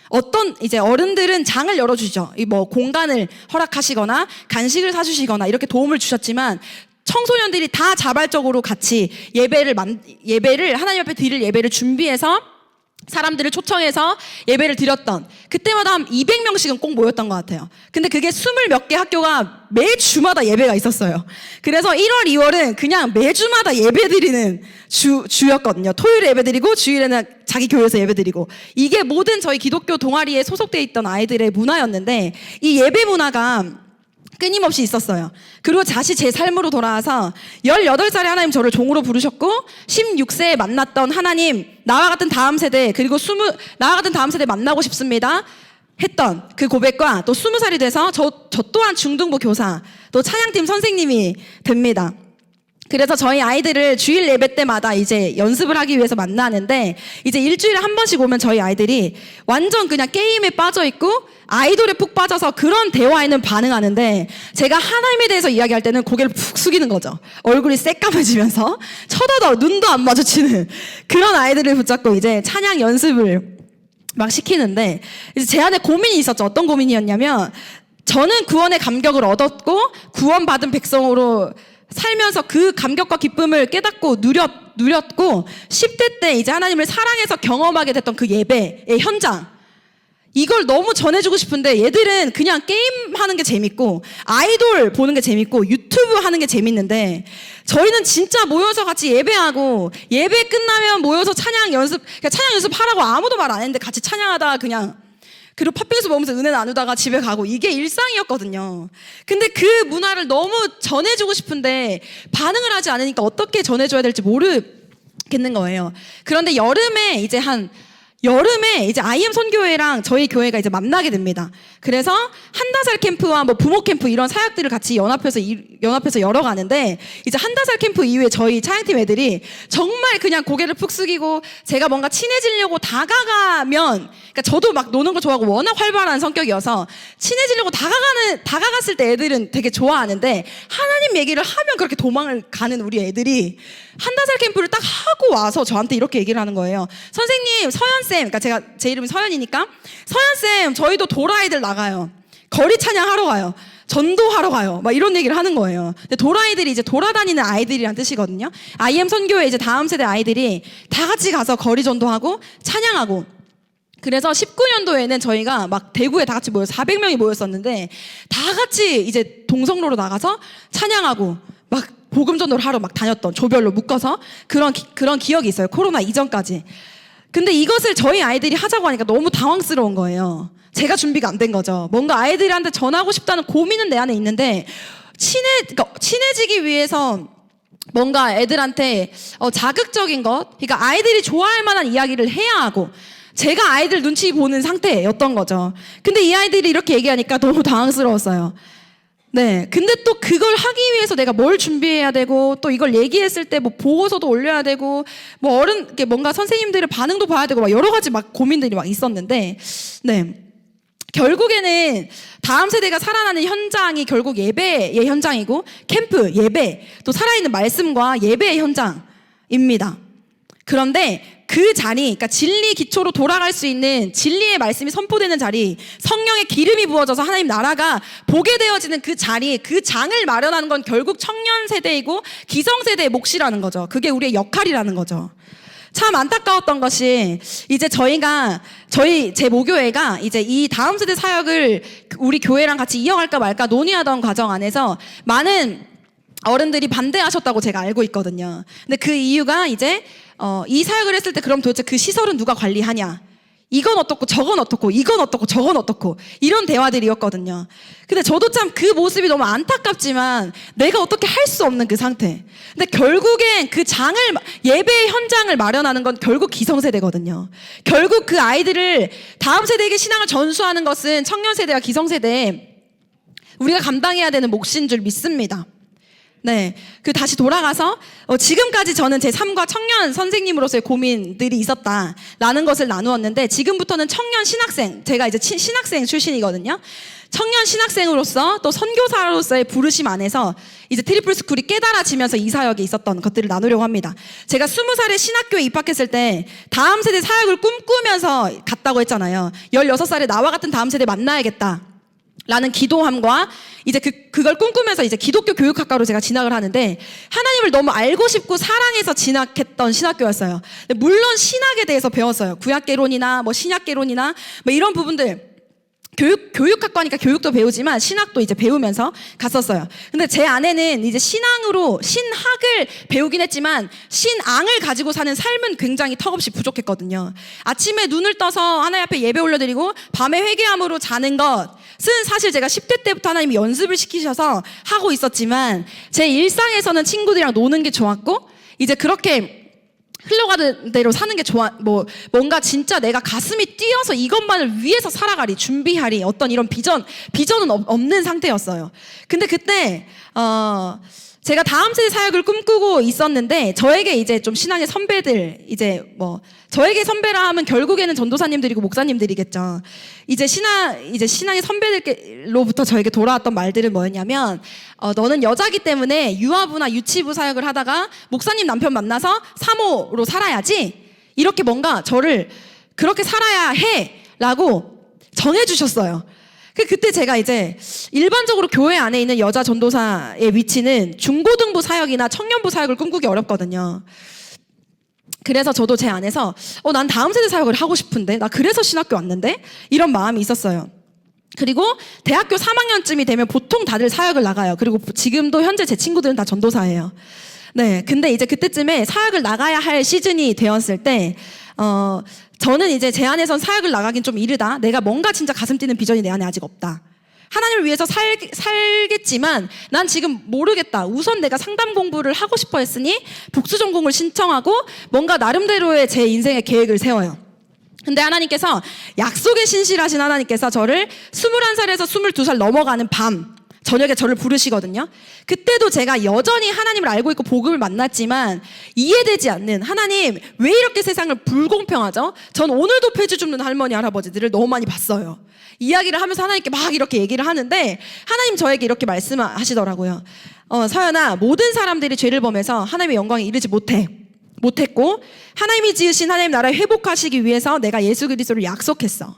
어떤 이제 어른들은 장을 열어주죠. 이 뭐 공간을 허락하시거나 간식을 사주시거나 이렇게 도움을 주셨지만 청소년들이 다 자발적으로 같이 예배를 하나님 앞에 드릴 예배를 준비해서 사람들을 초청해서 예배를 드렸던 그때마다 한 200명씩은 꼭 모였던 것 같아요. 근데 그게 20몇 개 학교가 매주마다 예배가 있었어요. 그래서 1월, 2월은 그냥 매주마다 예배 드리는 주였거든요. 토요일에 예배 드리고 주일에는 자기 교회에서 예배 드리고 이게 모든 저희 기독교 동아리에 소속돼 있던 아이들의 문화였는데 이 예배 문화가 끊임없이 있었어요. 그리고 다시 제 삶으로 돌아와서 18살에 하나님 저를 종으로 부르셨고 16세에 만났던 하나님 나와 같은 다음 세대 그리고 나와 같은 다음 세대 만나고 싶습니다 했던 그 고백과 또 20살이 돼서 저 또한 중등부 교사 또 찬양팀 선생님이 됩니다. 그래서 저희 아이들을 주일 예배 때마다 이제 연습을 하기 위해서 만나는데 이제 일주일에 한 번씩 오면 저희 아이들이 완전 그냥 게임에 빠져 있고 아이돌에 푹 빠져서 그런 대화에는 반응하는데 제가 하나님에 대해서 이야기할 때는 고개를 푹 숙이는 거죠. 얼굴이 새까매지면서 쳐다도 눈도 안 마주치는 그런 아이들을 붙잡고 이제 찬양 연습을 막 시키는데 이제 제 안에 고민이 있었죠. 어떤 고민이었냐면 저는 구원의 감격을 얻었고 구원받은 백성으로 살면서 그 감격과 기쁨을 깨닫고 누렸고 10대 때 이제 하나님을 사랑해서 경험하게 됐던 그 예배의 현장 이걸 너무 전해주고 싶은데 얘들은 그냥 게임하는 게 재밌고 아이돌 보는 게 재밌고 유튜브 하는 게 재밌는데 저희는 진짜 모여서 같이 예배하고 예배 끝나면 모여서 찬양 연습하라고 아무도 말 안 했는데 같이 찬양하다가 그냥 그리고 팥빙수 먹으면서 은혜 나누다가 집에 가고 이게 일상이었거든요. 근데 그 문화를 너무 전해주고 싶은데 반응을 하지 않으니까 어떻게 전해줘야 될지 모르겠는 거예요. 그런데 여름에 이제 IM 선교회랑 저희 교회가 이제 만나게 됩니다. 그래서 한다살 캠프와 뭐 부모 캠프 이런 사역들을 같이 연합해서 열어가는데 이제 한다살 캠프 이후에 저희 차양팀 애들이 정말 그냥 고개를 푹 숙이고 제가 뭔가 친해지려고 다가가면 그러니까 저도 막 노는 거 좋아하고 워낙 활발한 성격이어서 친해지려고 다가갔을 때 애들은 되게 좋아하는데 하나님 얘기를 하면 그렇게 도망을 가는 우리 애들이 한다살 캠프를 딱 하고 와서 저한테 이렇게 얘기를 하는 거예요. 선생님, 서연쌤, 그러니까 제 이름이 서연이니까 서연쌤, 저희도 도라이들 나가요. 거리 찬양하러 가요. 전도하러 가요. 막 이런 얘기를 하는 거예요. 근데 도라이들이 이제 돌아다니는 아이들이란 뜻이거든요. IM 선교회 이제 다음 세대 아이들이 다 같이 가서 거리 전도하고 찬양하고 그래서 19년도에는 저희가 막 대구에 다 같이 모여서 400명이 모였었는데 다 같이 이제 동성로로 나가서 찬양하고 막 복음 전도를 하러 막 다녔던 조별로 묶어서 그런 기억이 있어요. 코로나 이전까지. 근데 이것을 저희 아이들이 하자고 하니까 너무 당황스러운 거예요. 제가 준비가 안 된 거죠. 뭔가 아이들한테 전하고 싶다는 고민은 내 안에 있는데 친해지기 위해서 뭔가 애들한테 자극적인 것, 그러니까 아이들이 좋아할 만한 이야기를 해야 하고 제가 아이들 눈치 보는 상태였던 거죠. 근데 이 아이들이 이렇게 얘기하니까 너무 당황스러웠어요. 네. 근데 또 그걸 하기 위해서 내가 뭘 준비해야 되고 또 이걸 얘기했을 때 뭐 보고서도 올려야 되고 뭐 이렇게 뭔가 선생님들의 반응도 봐야 되고 막 여러 가지 막 고민들이 막 있었는데 네. 결국에는 다음 세대가 살아나는 현장이 결국 예배의 현장이고 캠프, 예배, 또 살아있는 말씀과 예배의 현장입니다. 그런데 그 자리, 그러니까 진리 기초로 돌아갈 수 있는 진리의 말씀이 선포되는 자리, 성령의 기름이 부어져서 하나님 나라가 보게 되어지는 그 자리, 그 장을 마련하는 건 결국 청년 세대이고 기성세대의 몫이라는 거죠. 그게 우리의 역할이라는 거죠. 참 안타까웠던 것이 이제 제 모교회가 이제 이 다음 세대 사역을 우리 교회랑 같이 이어갈까 말까 논의하던 과정 안에서 많은 어른들이 반대하셨다고 제가 알고 있거든요. 근데 그 이유가 이제 이 사역을 했을 때 그럼 도대체 그 시설은 누가 관리하냐? 이건 어떻고 저건 어떻고 이건 어떻고 저건 어떻고 이런 대화들이었거든요. 근데 저도 참 그 모습이 너무 안타깝지만 내가 어떻게 할 수 없는 그 상태. 근데 결국엔 그 예배의 현장을 마련하는 건 결국 기성세대거든요. 결국 그 아이들을 다음 세대에게 신앙을 전수하는 것은 청년 세대와 기성세대 우리가 감당해야 되는 몫인 줄 믿습니다. 네, 다시 돌아가서 지금까지 저는 제 삶과 청년 선생님으로서의 고민들이 있었다라는 것을 나누었는데, 지금부터는 청년 신학생, 제가 이제 신학생 출신이거든요. 청년 신학생으로서 또 선교사로서의 부르심 안에서 이제 트리플 스쿨이 깨달아지면서 이 사역에 있었던 것들을 나누려고 합니다. 제가 20살에 신학교에 입학했을 때 다음 세대 사역을 꿈꾸면서 갔다고 했잖아요. 16살에 나와 같은 다음 세대 만나야겠다 라는 기도함과 이제 그걸 꿈꾸면서 이제 기독교 교육학과로 제가 진학을 하는데, 하나님을 너무 알고 싶고 사랑해서 진학했던 신학교였어요. 물론 신학에 대해서 배웠어요. 구약개론이나 뭐 신약개론이나 뭐 이런 부분들, 교육학과니까 교육도 배우지만 신학도 이제 배우면서 갔었어요. 근데 제 안에는 이제 신학을 배우긴 했지만 신앙을 가지고 사는 삶은 굉장히 턱없이 부족했거든요. 아침에 눈을 떠서 하나님 앞에 예배 올려드리고 밤에 회개함으로 자는 것은 사실 제가 10대 때부터 하나님이 연습을 시키셔서 하고 있었지만, 제 일상에서는 친구들이랑 노는 게 좋았고, 이제 그렇게 흘러가는 대로 사는 게 뭔가 진짜 내가 가슴이 뛰어서 이것만을 위해서 살아가리, 준비하리, 어떤 이런 비전은 없는 상태였어요. 근데 그때, 제가 다음 세대 사역을 꿈꾸고 있었는데, 저에게 이제 좀 신앙의 선배들, 저에게 선배라 하면 결국에는 전도사님들이고 목사님들이겠죠. 이제 신앙의 선배들로부터 저에게 돌아왔던 말들은 뭐였냐면, 너는 여자기 때문에 유아부나 유치부 사역을 하다가 목사님 남편 만나서 사모로 살아야지. 이렇게 뭔가 저를 그렇게 살아야 해. 라고 정해주셨어요. 그때 제가 이제 일반적으로 교회 안에 있는 여자 전도사의 위치는 중고등부 사역이나 청년부 사역을 꿈꾸기 어렵거든요. 그래서 저도 제 안에서 난 다음 세대 사역을 하고 싶은데, 나 그래서 신학교 왔는데, 이런 마음이 있었어요. 그리고 대학교 3학년쯤이 되면 보통 다들 사역을 나가요. 그리고 지금도 현재 제 친구들은 다 전도사예요. 네, 근데 이제 그때쯤에 사역을 나가야 할 시즌이 되었을 때, 저는 이제 제 안에선 사역을 나가긴 좀 이르다. 내가 뭔가 진짜 가슴 뛰는 비전이 내 안에 아직 없다. 하나님을 위해서 살겠지만 난 지금 모르겠다. 우선 내가 상담 공부를 하고 싶어 했으니 복수 전공을 신청하고 뭔가 나름대로의 제 인생의 계획을 세워요. 근데 하나님께서, 약속에 신실하신 하나님께서 저를 21살에서 22살 넘어가는 밤 저녁에 저를 부르시거든요. 그때도 제가 여전히 하나님을 알고 있고 복음을 만났지만 이해되지 않는, 하나님 왜 이렇게 세상을 불공평하죠? 전 오늘도 폐주 줍는 할머니 할아버지들을 너무 많이 봤어요. 이야기를 하면서 하나님께 막 이렇게 얘기를 하는데, 하나님 저에게 이렇게 말씀하시더라고요. 서연아, 모든 사람들이 죄를 범해서 하나님의 영광에 이르지 못했고, 하나님이 지으신 하나님 나라를 회복하시기 위해서 내가 예수 그리스도를 약속했어.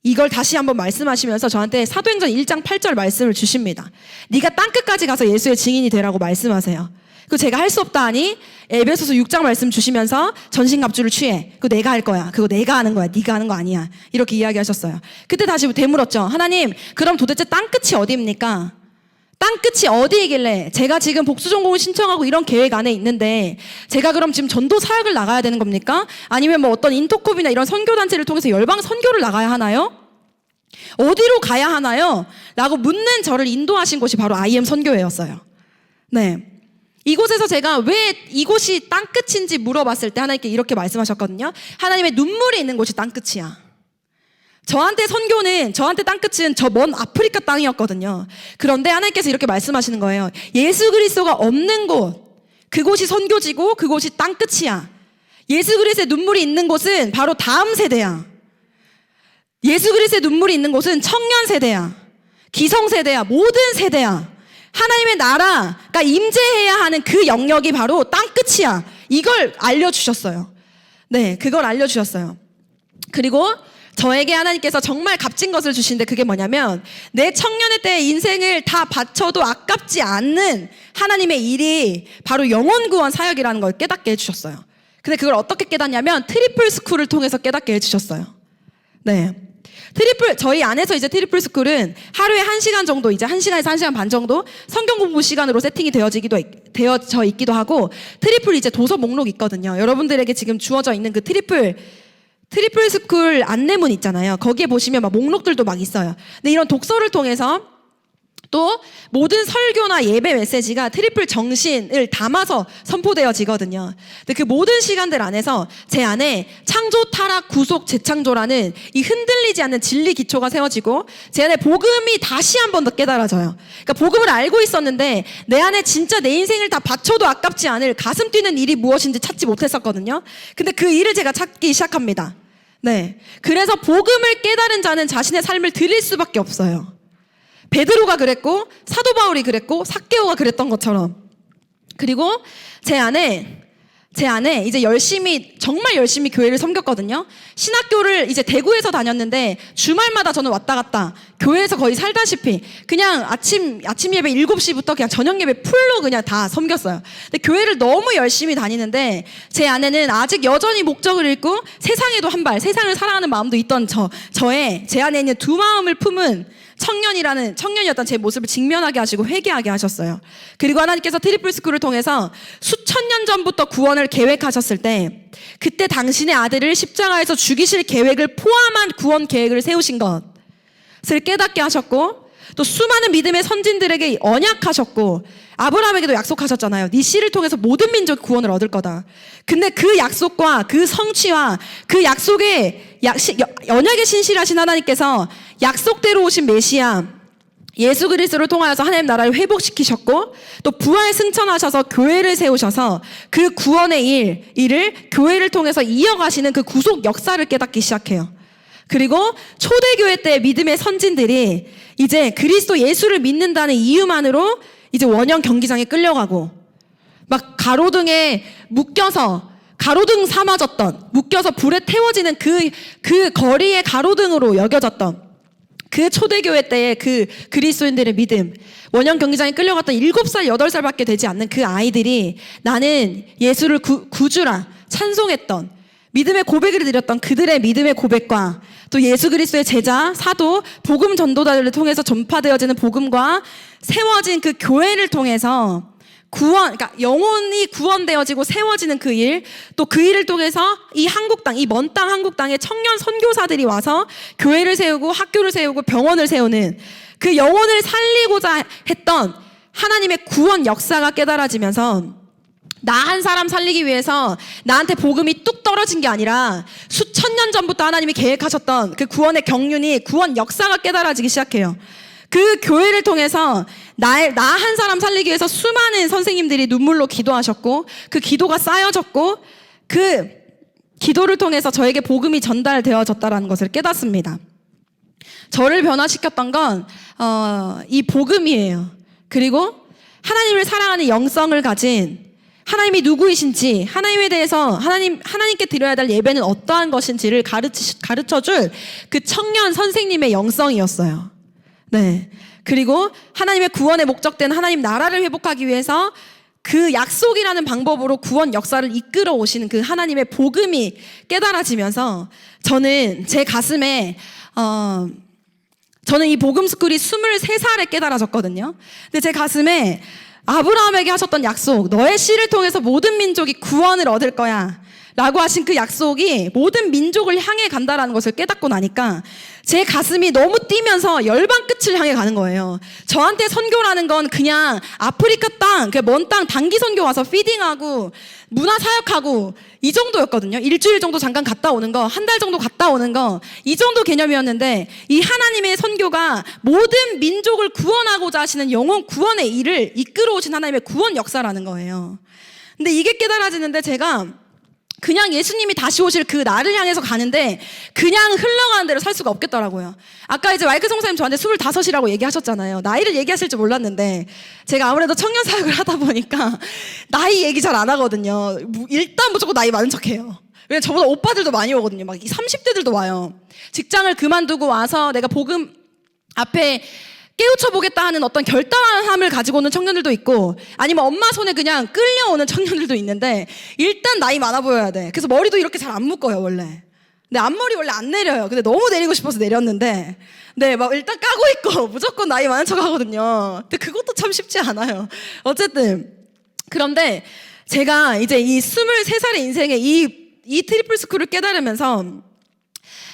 이걸 다시 한번 말씀하시면서 저한테 사도행전 1장 8절 말씀을 주십니다. 네가 땅끝까지 가서 예수의 증인이 되라고 말씀하세요. 그거 제가 할 수 없다 하니 에베소서 6장 말씀 주시면서 전신갑주를 취해. 그거 내가 할 거야. 그거 내가 하는 거야. 네가 하는 거 아니야. 이렇게 이야기하셨어요. 그때 다시 되물었죠. 하나님, 그럼 도대체 땅끝이 어디입니까? 땅끝이 어디이길래 제가 지금 복수 전공을 신청하고 이런 계획 안에 있는데, 제가 그럼 지금 전도 사역을 나가야 되는 겁니까? 아니면 뭐 어떤 인터컵이나 이런 선교단체를 통해서 열방 선교를 나가야 하나요? 어디로 가야 하나요? 라고 묻는 저를 인도하신 곳이 바로 IM 선교회였어요. 네. 이곳에서 제가 왜 이곳이 땅끝인지 물어봤을 때 하나님께 이렇게 말씀하셨거든요. 하나님의 눈물이 있는 곳이 땅끝이야. 저한테 땅끝은 저 먼 아프리카 땅이었거든요. 그런데 하나님께서 이렇게 말씀하시는 거예요. 예수 그리스도가 없는 곳, 그곳이 선교지고 그곳이 땅끝이야. 예수 그리스도의 눈물이 있는 곳은 바로 다음 세대야. 예수 그리스도의 눈물이 있는 곳은 청년 세대야. 기성 세대야. 모든 세대야. 하나님의 나라가 임재해야 하는 그 영역이 바로 땅끝이야. 이걸 알려주셨어요. 네, 그걸 알려주셨어요. 그리고 저에게 하나님께서 정말 값진 것을 주신데, 그게 뭐냐면 내 청년의 때 인생을 다 바쳐도 아깝지 않는 하나님의 일이 바로 영혼 구원 사역이라는 걸 깨닫게 해주셨어요. 근데 그걸 어떻게 깨닫냐면 트리플 스쿨을 통해서 깨닫게 해주셨어요. 네. 저희 안에서 이제 트리플 스쿨은 하루에 1시간 정도, 이제 1시간에서 1시간 반 정도 성경 공부 시간으로 세팅이 되어져 있기도 하고, 트리플 이제 도서 목록 있거든요. 여러분들에게 지금 주어져 있는 그 트리플 스쿨 안내문 있잖아요. 거기에 보시면 막 목록들도 막 있어요. 근데 이런 독서를 통해서 또 모든 설교나 예배 메시지가 트리플 정신을 담아서 선포되어지거든요. 근데 그 모든 시간들 안에서 제 안에 창조, 타락, 구속, 재창조라는 이 흔들리지 않는 진리 기초가 세워지고 제 안에 복음이 다시 한 번 더 깨달아져요. 그러니까 복음을 알고 있었는데 내 안에 진짜 내 인생을 다 바쳐도 아깝지 않을 가슴 뛰는 일이 무엇인지 찾지 못했었거든요. 근데 그 일을 제가 찾기 시작합니다. 네. 그래서 복음을 깨달은 자는 자신의 삶을 드릴 수밖에 없어요. 베드로가 그랬고 사도 바울이 그랬고 삭개오가 그랬던 것처럼. 그리고 제 안에 이제 정말 열심히 교회를 섬겼거든요. 신학교를 이제 대구에서 다녔는데 주말마다 저는 왔다 갔다 교회에서 거의 살다시피 그냥 아침 예배 7시부터 그냥 저녁 예배 풀로 그냥 다 섬겼어요. 근데 교회를 너무 열심히 다니는데 제 안에는 아직 여전히 목적을 잃고 세상에도 한 발, 세상을 사랑하는 마음도 있던 제 안에 있는 두 마음을 품은 청년이었던 제 모습을 직면하게 하시고 회개하게 하셨어요. 그리고 하나님께서 트리플스쿨을 통해서 수천 년 전부터 구원을 계획하셨을 때 그때 당신의 아들을 십자가에서 죽이실 계획을 포함한 구원 계획을 세우신 것을 깨닫게 하셨고 또 수많은 믿음의 선진들에게 언약하셨고 아브라함에게도 약속하셨잖아요. 네 씨를 통해서 모든 민족이 구원을 얻을 거다. 근데 그 약속과 그 성취와 그 약속에 언약에 신실하신 하나님께서 약속대로 오신 메시아 예수 그리스도를 통하여서 하나님 나라를 회복시키셨고 또 부활 승천하셔서 교회를 세우셔서 그 구원의 일을 교회를 통해서 이어가시는 그 구속 역사를 깨닫기 시작해요. 그리고 초대교회 때 믿음의 선진들이 이제 그리스도 예수를 믿는다는 이유만으로 이제 원형 경기장에 끌려가고 막 가로등에 묶여서 가로등 삼아졌던 묶여서 불에 태워지는 그 거리의 가로등으로 여겨졌던 그 초대교회 때의 그 그리스도인들의 믿음, 원형 경기장에 끌려갔던 7살, 8살밖에 되지 않는 그 아이들이 나는 예수를 구주라 찬송했던 믿음의 고백을 드렸던 그들의 믿음의 고백과 또 예수 그리스도의 제자, 사도, 복음 전도자들을 통해서 전파되어지는 복음과 세워진 그 교회를 통해서 그러니까 영혼이 구원되어지고 세워지는 그 일, 또 그 일을 통해서 이 한국 땅, 이 먼 땅 한국 땅에 청년 선교사들이 와서 교회를 세우고 학교를 세우고 병원을 세우는 그 영혼을 살리고자 했던 하나님의 구원 역사가 깨달아지면서 나 한 사람 살리기 위해서 나한테 복음이 뚝 떨어진 게 아니라 수천 년 전부터 하나님이 계획하셨던 그 구원의 경륜이 구원 역사가 깨달아지기 시작해요. 그 교회를 통해서 나 한 사람 살리기 위해서 수많은 선생님들이 눈물로 기도하셨고 그 기도가 쌓여졌고 그 기도를 통해서 저에게 복음이 전달되어졌다는 것을 깨닫습니다. 저를 변화시켰던 건 이 복음이에요. 그리고 하나님을 사랑하는 영성을 가진 하나님이 누구이신지 하나님에 대해서 하나님께 드려야 될 예배는 어떠한 것인지를 가르쳐줄 그 청년 선생님의 영성이었어요. 네. 그리고 하나님의 구원의 목적된 하나님 나라를 회복하기 위해서 그 약속이라는 방법으로 구원 역사를 이끌어 오시는 그 하나님의 복음이 깨달아지면서 저는 제 가슴에 저는 이 복음 스쿨이 23살에 깨달아졌거든요. 근데 제 가슴에 아브라함에게 하셨던 약속, 너의 씨를 통해서 모든 민족이 구원을 얻을 거야 라고 하신 그 약속이 모든 민족을 향해 간다라는 것을 깨닫고 나니까 제 가슴이 너무 뛰면서 열방 끝을 향해 가는 거예요. 저한테 선교라는 건 그냥 아프리카 땅, 그 먼 땅 단기 선교 와서 피딩하고 문화 사역하고 이 정도였거든요. 일주일 정도 잠깐 갔다 오는 거, 한 달 정도 갔다 오는 거, 이 정도 개념이었는데 이 하나님의 선교가 모든 민족을 구원하고자 하시는 영혼 구원의 일을 이끌어 오신 하나님의 구원 역사라는 거예요. 근데 이게 깨달아지는데 제가 그냥 예수님이 다시 오실 그 날을 향해서 가는데 그냥 흘러가는 대로 살 수가 없겠더라고요. 아까 이제 마이크 성사님 저한테 25이라고 얘기하셨잖아요. 나이를 얘기하실 줄 몰랐는데 제가 아무래도 청년 사역을 하다 보니까 나이 얘기 잘 안 하거든요. 일단 무조건 나이 많은 척해요. 왜냐면 저보다 오빠들도 많이 오거든요. 막 30대들도 와요. 직장을 그만두고 와서 내가 복음 앞에 깨우쳐 보겠다 하는 어떤 결단함을 가지고 오는 청년들도 있고 아니면 엄마 손에 그냥 끌려오는 청년들도 있는데 일단 나이 많아 보여야 돼. 그래서 머리도 이렇게 잘 안 묶어요 원래. 근데 앞머리 원래 안 내려요. 근데 너무 내리고 싶어서 내렸는데 네, 막 일단 까고 있고 무조건 나이 많은 척 하거든요. 근데 그것도 참 쉽지 않아요. 어쨌든 그런데 제가 이제 이 23살의 인생에 이 트리플 스쿨을 깨달으면서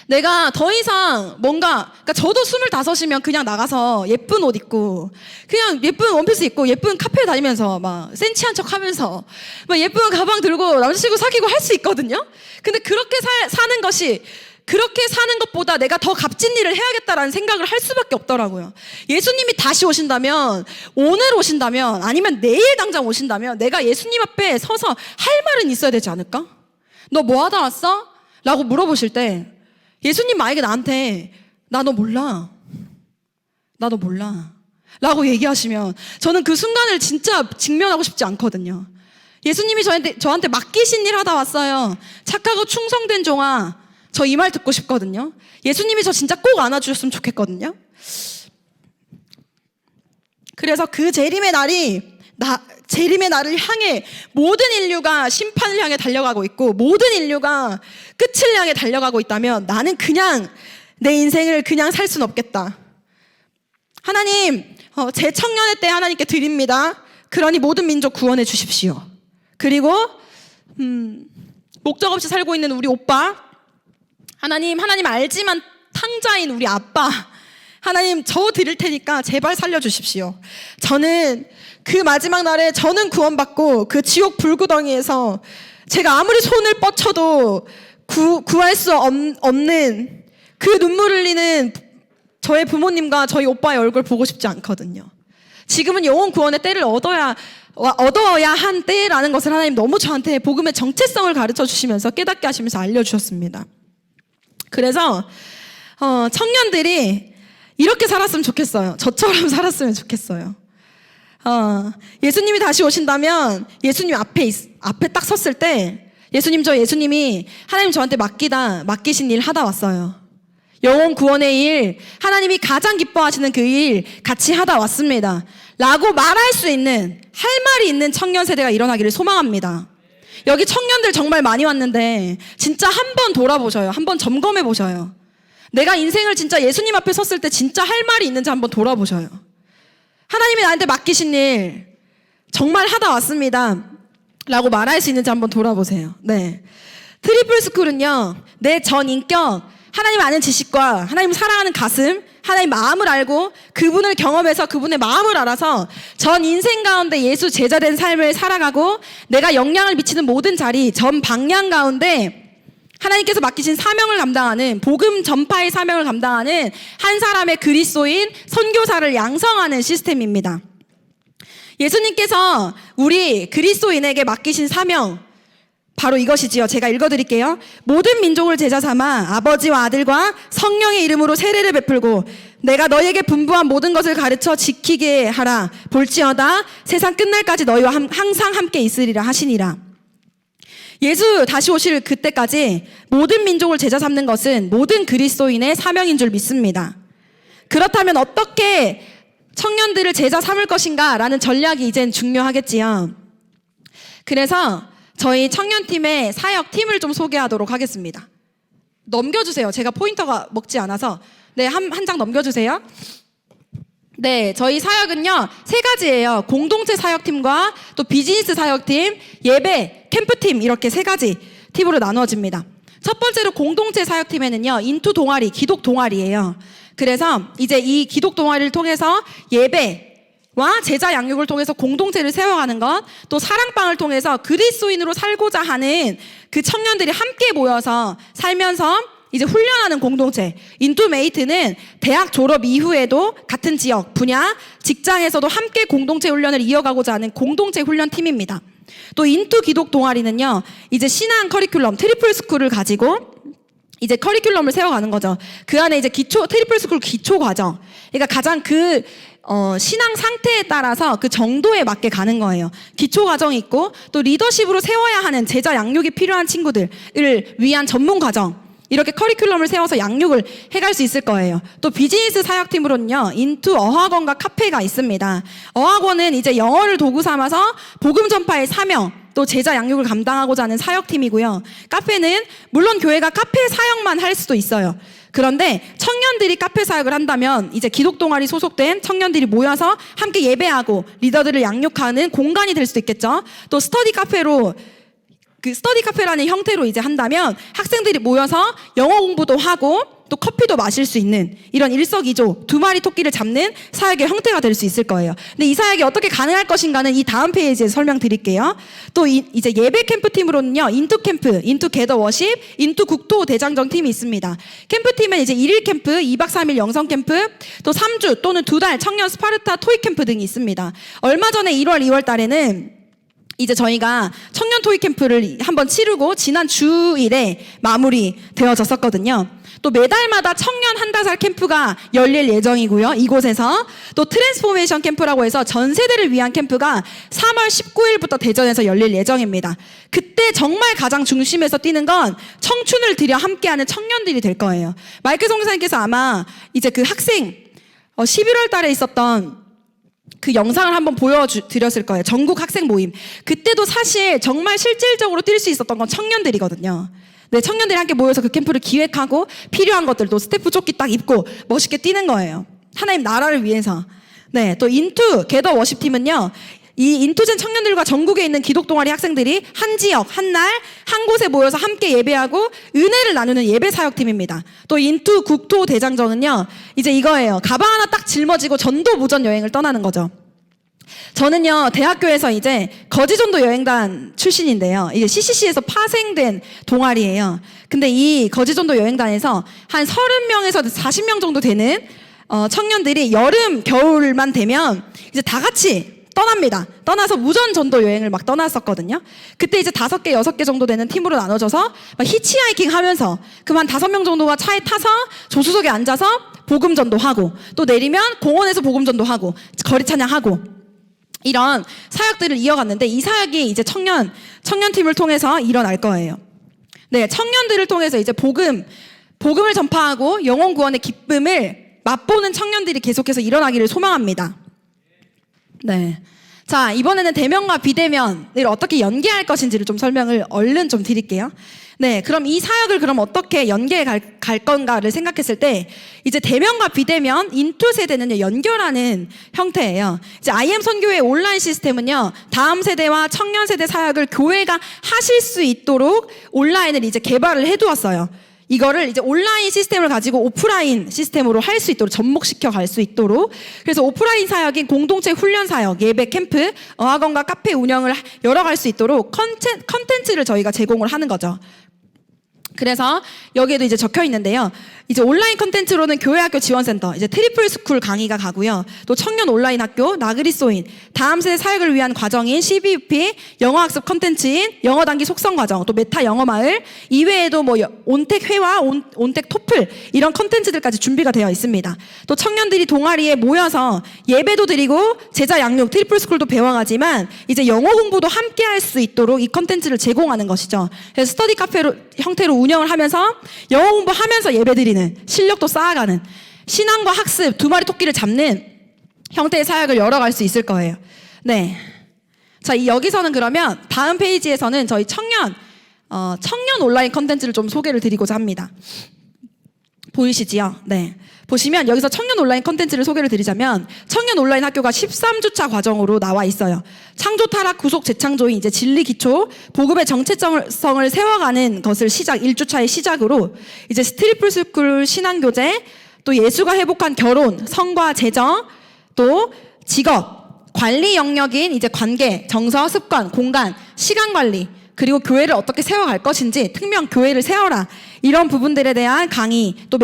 내가 더 이상 뭔가, 그러니까 저도 25이면 그냥 나가서 예쁜 옷 입고, 그냥 예쁜 원피스 입고, 예쁜 카페 다니면서 막 센치한 척 하면서, 막 예쁜 가방 들고 남자친구 사귀고 할 수 있거든요? 근데 그렇게 사는 것이, 그렇게 사는 것보다 내가 더 값진 일을 해야겠다라는 생각을 할 수밖에 없더라고요. 예수님이 다시 오신다면, 오늘 오신다면, 아니면 내일 당장 오신다면, 내가 예수님 앞에 서서 할 말은 있어야 되지 않을까? 너 뭐 하다 왔어? 라고 물어보실 때, 예수님 만약에 나한테 나 너 몰라. 나 너 몰라. 라고 얘기하시면 저는 그 순간을 진짜 직면하고 싶지 않거든요. 예수님이 저한테 맡기신 일 하다 왔어요. 착하고 충성된 종아. 저 이 말 듣고 싶거든요. 예수님이 저 진짜 꼭 안아주셨으면 좋겠거든요. 그래서 그 재림의 날을 향해 모든 인류가 심판을 향해 달려가고 있고 모든 인류가 끝을 향해 달려가고 있다면 나는 그냥 내 인생을 그냥 살 수는 없겠다. 하나님, 제 청년의 때 하나님께 드립니다. 그러니 모든 민족 구원해 주십시오. 그리고 목적 없이 살고 있는 우리 오빠, 하나님 알지만 탕자인 우리 아빠, 하나님 저 드릴 테니까 제발 살려주십시오. 저는 그 마지막 날에 저는 구원받고 그 지옥 불구덩이에서 제가 아무리 손을 뻗쳐도 구할 수 없는 그 눈물 흘리는 저의 부모님과 저희 오빠의 얼굴 보고 싶지 않거든요. 지금은 영혼 구원의 때를 얻어야 한 때라는 것을 하나님 너무 저한테 복음의 정체성을 가르쳐 주시면서 깨닫게 하시면서 알려주셨습니다. 그래서 청년들이 이렇게 살았으면 좋겠어요. 저처럼 살았으면 좋겠어요. 예수님이 다시 오신다면 예수님 앞에 딱 섰을 때 예수님이 하나님 저한테 맡기신 일 하다 왔어요. 영혼 구원의 일, 하나님이 가장 기뻐하시는 그 일 같이 하다 왔습니다. 라고 말할 수 있는, 할 말이 있는 청년 세대가 일어나기를 소망합니다. 여기 청년들 정말 많이 왔는데 진짜 한번 돌아보셔요. 한번 점검해 보셔요. 내가 인생을 진짜 예수님 앞에 섰을 때 진짜 할 말이 있는지 한번 돌아보셔요. 하나님이 나한테 맡기신 일 정말 하다 왔습니다. 라고 말할 수 있는지 한번 돌아보세요. 네. 트리플 스쿨은요, 내 전 인격, 하나님 아는 지식과 하나님 사랑하는 가슴, 하나님 마음을 알고 그분을 경험해서 그분의 마음을 알아서 전 인생 가운데 예수 제자된 삶을 살아가고 내가 영향을 미치는 모든 자리, 전 방향 가운데 하나님께서 맡기신 사명을 감당하는, 복음 전파의 사명을 감당하는 한 사람의 그리스도인 선교사를 양성하는 시스템입니다. 예수님께서 우리 그리스도인에게 맡기신 사명, 바로 이것이지요. 제가 읽어드릴게요. 모든 민족을 제자 삼아 아버지와 아들과 성령의 이름으로 세례를 베풀고 내가 너희에게 분부한 모든 것을 가르쳐 지키게 하라. 볼지어다 세상 끝날까지 너희와 항상 함께 있으리라 하시니라. 예수 다시 오실 그때까지 모든 민족을 제자 삼는 것은 모든 그리스도인의 사명인 줄 믿습니다. 그렇다면 어떻게 청년들을 제자 삼을 것인가 라는 전략이 이젠 중요하겠지요. 그래서 저희 청년팀의 사역팀을 좀 소개하도록 하겠습니다. 넘겨주세요. 제가 포인터가 먹지 않아서. 네, 한 장 넘겨주세요. 네, 저희 사역은요 3가지예요. 공동체 사역팀과 또 비즈니스 사역팀, 예배, 캠프팀, 이렇게 3가지 팀으로 나누어집니다. 첫 번째로 공동체 사역팀에는요 인투 동아리, 기독 동아리예요. 그래서 이제 이 기독 동아리를 통해서 예배와 제자 양육을 통해서 공동체를 세워가는 것, 또 사랑방을 통해서 그리스도인으로 살고자 하는 그 청년들이 함께 모여서 살면서 이제 훈련하는 공동체. 인투메이트는 대학 졸업 이후에도 같은 지역, 분야, 직장에서도 함께 공동체 훈련을 이어가고자 하는 공동체 훈련팀입니다. 또 인투 기독 동아리는요 이제 신앙 커리큘럼 트리플 스쿨을 가지고 이제 커리큘럼을 세워가는 거죠. 그 안에 이제 트리플 스쿨 기초 과정, 그러니까 가장 신앙 상태에 따라서 그 정도에 맞게 가는 거예요. 기초 과정이 있고 또 리더십으로 세워야 하는 제자 양육이 필요한 친구들을 위한 전문 과정, 이렇게 커리큘럼을 세워서 양육을 해갈 수 있을 거예요. 또 비즈니스 사역팀으로는요 인투 어학원과 카페가 있습니다. 어학원은 이제 영어를 도구 삼아서 복음 전파의 사명, 또 제자 양육을 감당하고자 하는 사역팀이고요. 카페는 물론 교회가 카페 사역만 할 수도 있어요. 그런데 청년들이 카페 사역을 한다면 이제 기독 동아리 소속된 청년들이 모여서 함께 예배하고 리더들을 양육하는 공간이 될 수도 있겠죠. 또 스터디 카페로 그 스터디 카페라는 형태로 이제 한다면 학생들이 모여서 영어 공부도 하고 또 커피도 마실 수 있는 이런 일석이조 두 마리 토끼를 잡는 사역의 형태가 될 수 있을 거예요. 근데 이 사역이 어떻게 가능할 것인가는 이 다음 페이지에 설명드릴게요. 또 이제 예배 캠프팀으로는요, 인투 캠프, 인투 게더 워십, 인투 국토 대장정 팀이 있습니다. 캠프팀은 이제 1일 캠프, 2박 3일 영성 캠프, 또 3주 또는 2달 청년 스파르타 토익 캠프 등이 있습니다. 얼마 전에 1월, 2월 달에는 이제 저희가 청년 토익 캠프를 한번 치르고 지난 주일에 마무리 되어졌었거든요. 또 매달마다 청년 한다살 캠프가 열릴 예정이고요. 이곳에서 또 트랜스포메이션 캠프라고 해서 전 세대를 위한 캠프가 3월 19일부터 대전에서 열릴 예정입니다. 그때 정말 가장 중심에서 뛰는 건 청춘을 들여 함께하는 청년들이 될 거예요. 마이클 성사님께서 아마 이제 그 학생 11월 달에 있었던 그 영상을 한번 보여드렸을 거예요. 전국 학생 모임. 그때도 사실 정말 실질적으로 뛸 수 있었던 건 청년들이거든요. 네, 청년들이 함께 모여서 그 캠프를 기획하고 필요한 것들도 스태프 조끼 딱 입고 멋있게 뛰는 거예요. 하나님 나라를 위해서. 네, 또 인투 게더 워십 팀은요. 이 인투젠 청년들과 전국에 있는 기독 동아리 학생들이 한 지역, 한 날, 한 곳에 모여서 함께 예배하고 은혜를 나누는 예배 사역팀입니다. 또 인투 국토 대장정은요. 이제 이거예요. 가방 하나 딱 짊어지고 전도 무전 여행을 떠나는 거죠. 저는요, 대학교에서 이제 거지전도 여행단 출신인데요. 이게 CCC에서 파생된 동아리예요. 근데 이 거지전도 여행단에서 한 30명에서 40명 정도 되는 청년들이 여름, 겨울만 되면 이제 다 같이 떠납니다. 떠나서 무전 전도 여행을 막 떠났었거든요. 그때 이제 5개, 6개 정도 되는 팀으로 나눠져서 막 히치하이킹 하면서 그만 5명 정도가 차에 타서 조수석에 앉아서 복음 전도하고 또 내리면 공원에서 복음 전도하고 거리 찬양하고 이런 사역들을 이어갔는데 이 사역이 이제 청년팀을 통해서 일어날 거예요. 네, 청년들을 통해서 이제 복음을 전파하고 영혼 구원의 기쁨을 맛보는 청년들이 계속해서 일어나기를 소망합니다. 네. 자, 이번에는 대면과 비대면을 어떻게 연계할 것인지를 좀 설명을 얼른 좀 드릴게요. 네, 그럼 이 사역을 그럼 어떻게 연계해 갈 건가를 생각했을 때 이제 대면과 비대면 인투 세대는 연결하는 형태예요. 이제 IM 선교회 온라인 시스템은요, 다음 세대와 청년 세대 사역을 교회가 하실 수 있도록 온라인을 이제 개발을 해두었어요. 이거를 이제 온라인 시스템을 가지고 오프라인 시스템으로 할 수 있도록 접목시켜 갈 수 있도록. 그래서 오프라인 사역인 공동체 훈련 사역, 예배 캠프, 어학원과 카페 운영을 열어갈 수 있도록 컨텐츠를 저희가 제공을 하는 거죠. 그래서 여기에도 이제 적혀 있는데요. 이제 온라인 컨텐츠로는 교회학교 지원센터, 이제 트리플 스쿨 강의가 가고요. 또 청년 온라인 학교, 나그리소인, 다음 세대 사역을 위한 과정인 CBUP, 영어학습 컨텐츠인 영어 단기 속성 과정, 또 메타 영어 마을, 이외에도 뭐 온택 회화, 온택 토플 이런 컨텐츠들까지 준비가 되어 있습니다. 또 청년들이 동아리에 모여서 예배도 드리고 제자 양육, 트리플 스쿨도 배워가지만 이제 영어 공부도 함께 할 수 있도록 이 컨텐츠를 제공하는 것이죠. 그래서 스터디 카페로 형태로 운영을 하면서 영어 공부하면서 예배 드리는 실력도 쌓아가는 신앙과 학습 두 마리 토끼를 잡는 형태의 사역을 열어갈 수 있을 거예요. 네. 자, 여기서는 그러면 다음 페이지에서는 저희 청년 온라인 컨텐츠를 좀 소개를 드리고자 합니다. 보이시지요? 네. 보시면 여기서 청년 온라인 컨텐츠를 소개를 드리자면 청년 온라인 학교가 13주차 과정으로 나와 있어요. 창조 타락 구속 재창조인 이제 진리 기초 복음의 정체성을 세워가는 것을 1주차의 시작으로 이제 트리플 스쿨 신앙교재, 또 예수가 회복한 결혼, 성과 재정, 또 직업, 관리 영역인 이제 관계, 정서, 습관, 공간, 시간 관리, 그리고 교회를 어떻게 세워갈 것인지 특명 교회를 세워라 이런 부분들에 대한 강의 또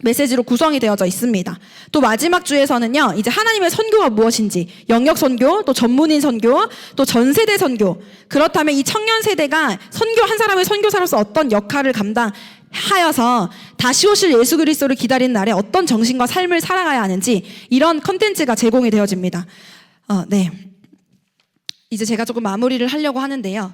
메시지로 구성이 되어져 있습니다. 또 마지막 주에서는요, 이제 하나님의 선교가 무엇인지, 영역 선교, 또 전문인 선교, 또 전세대 선교. 그렇다면 이 청년 세대가 한 사람의 선교사로서 어떤 역할을 감당하여서 다시 오실 예수 그리스도를 기다리는 날에 어떤 정신과 삶을 살아가야 하는지 이런 컨텐츠가 제공이 되어집니다. 네. 이제 제가 조금 마무리를 하려고 하는데요.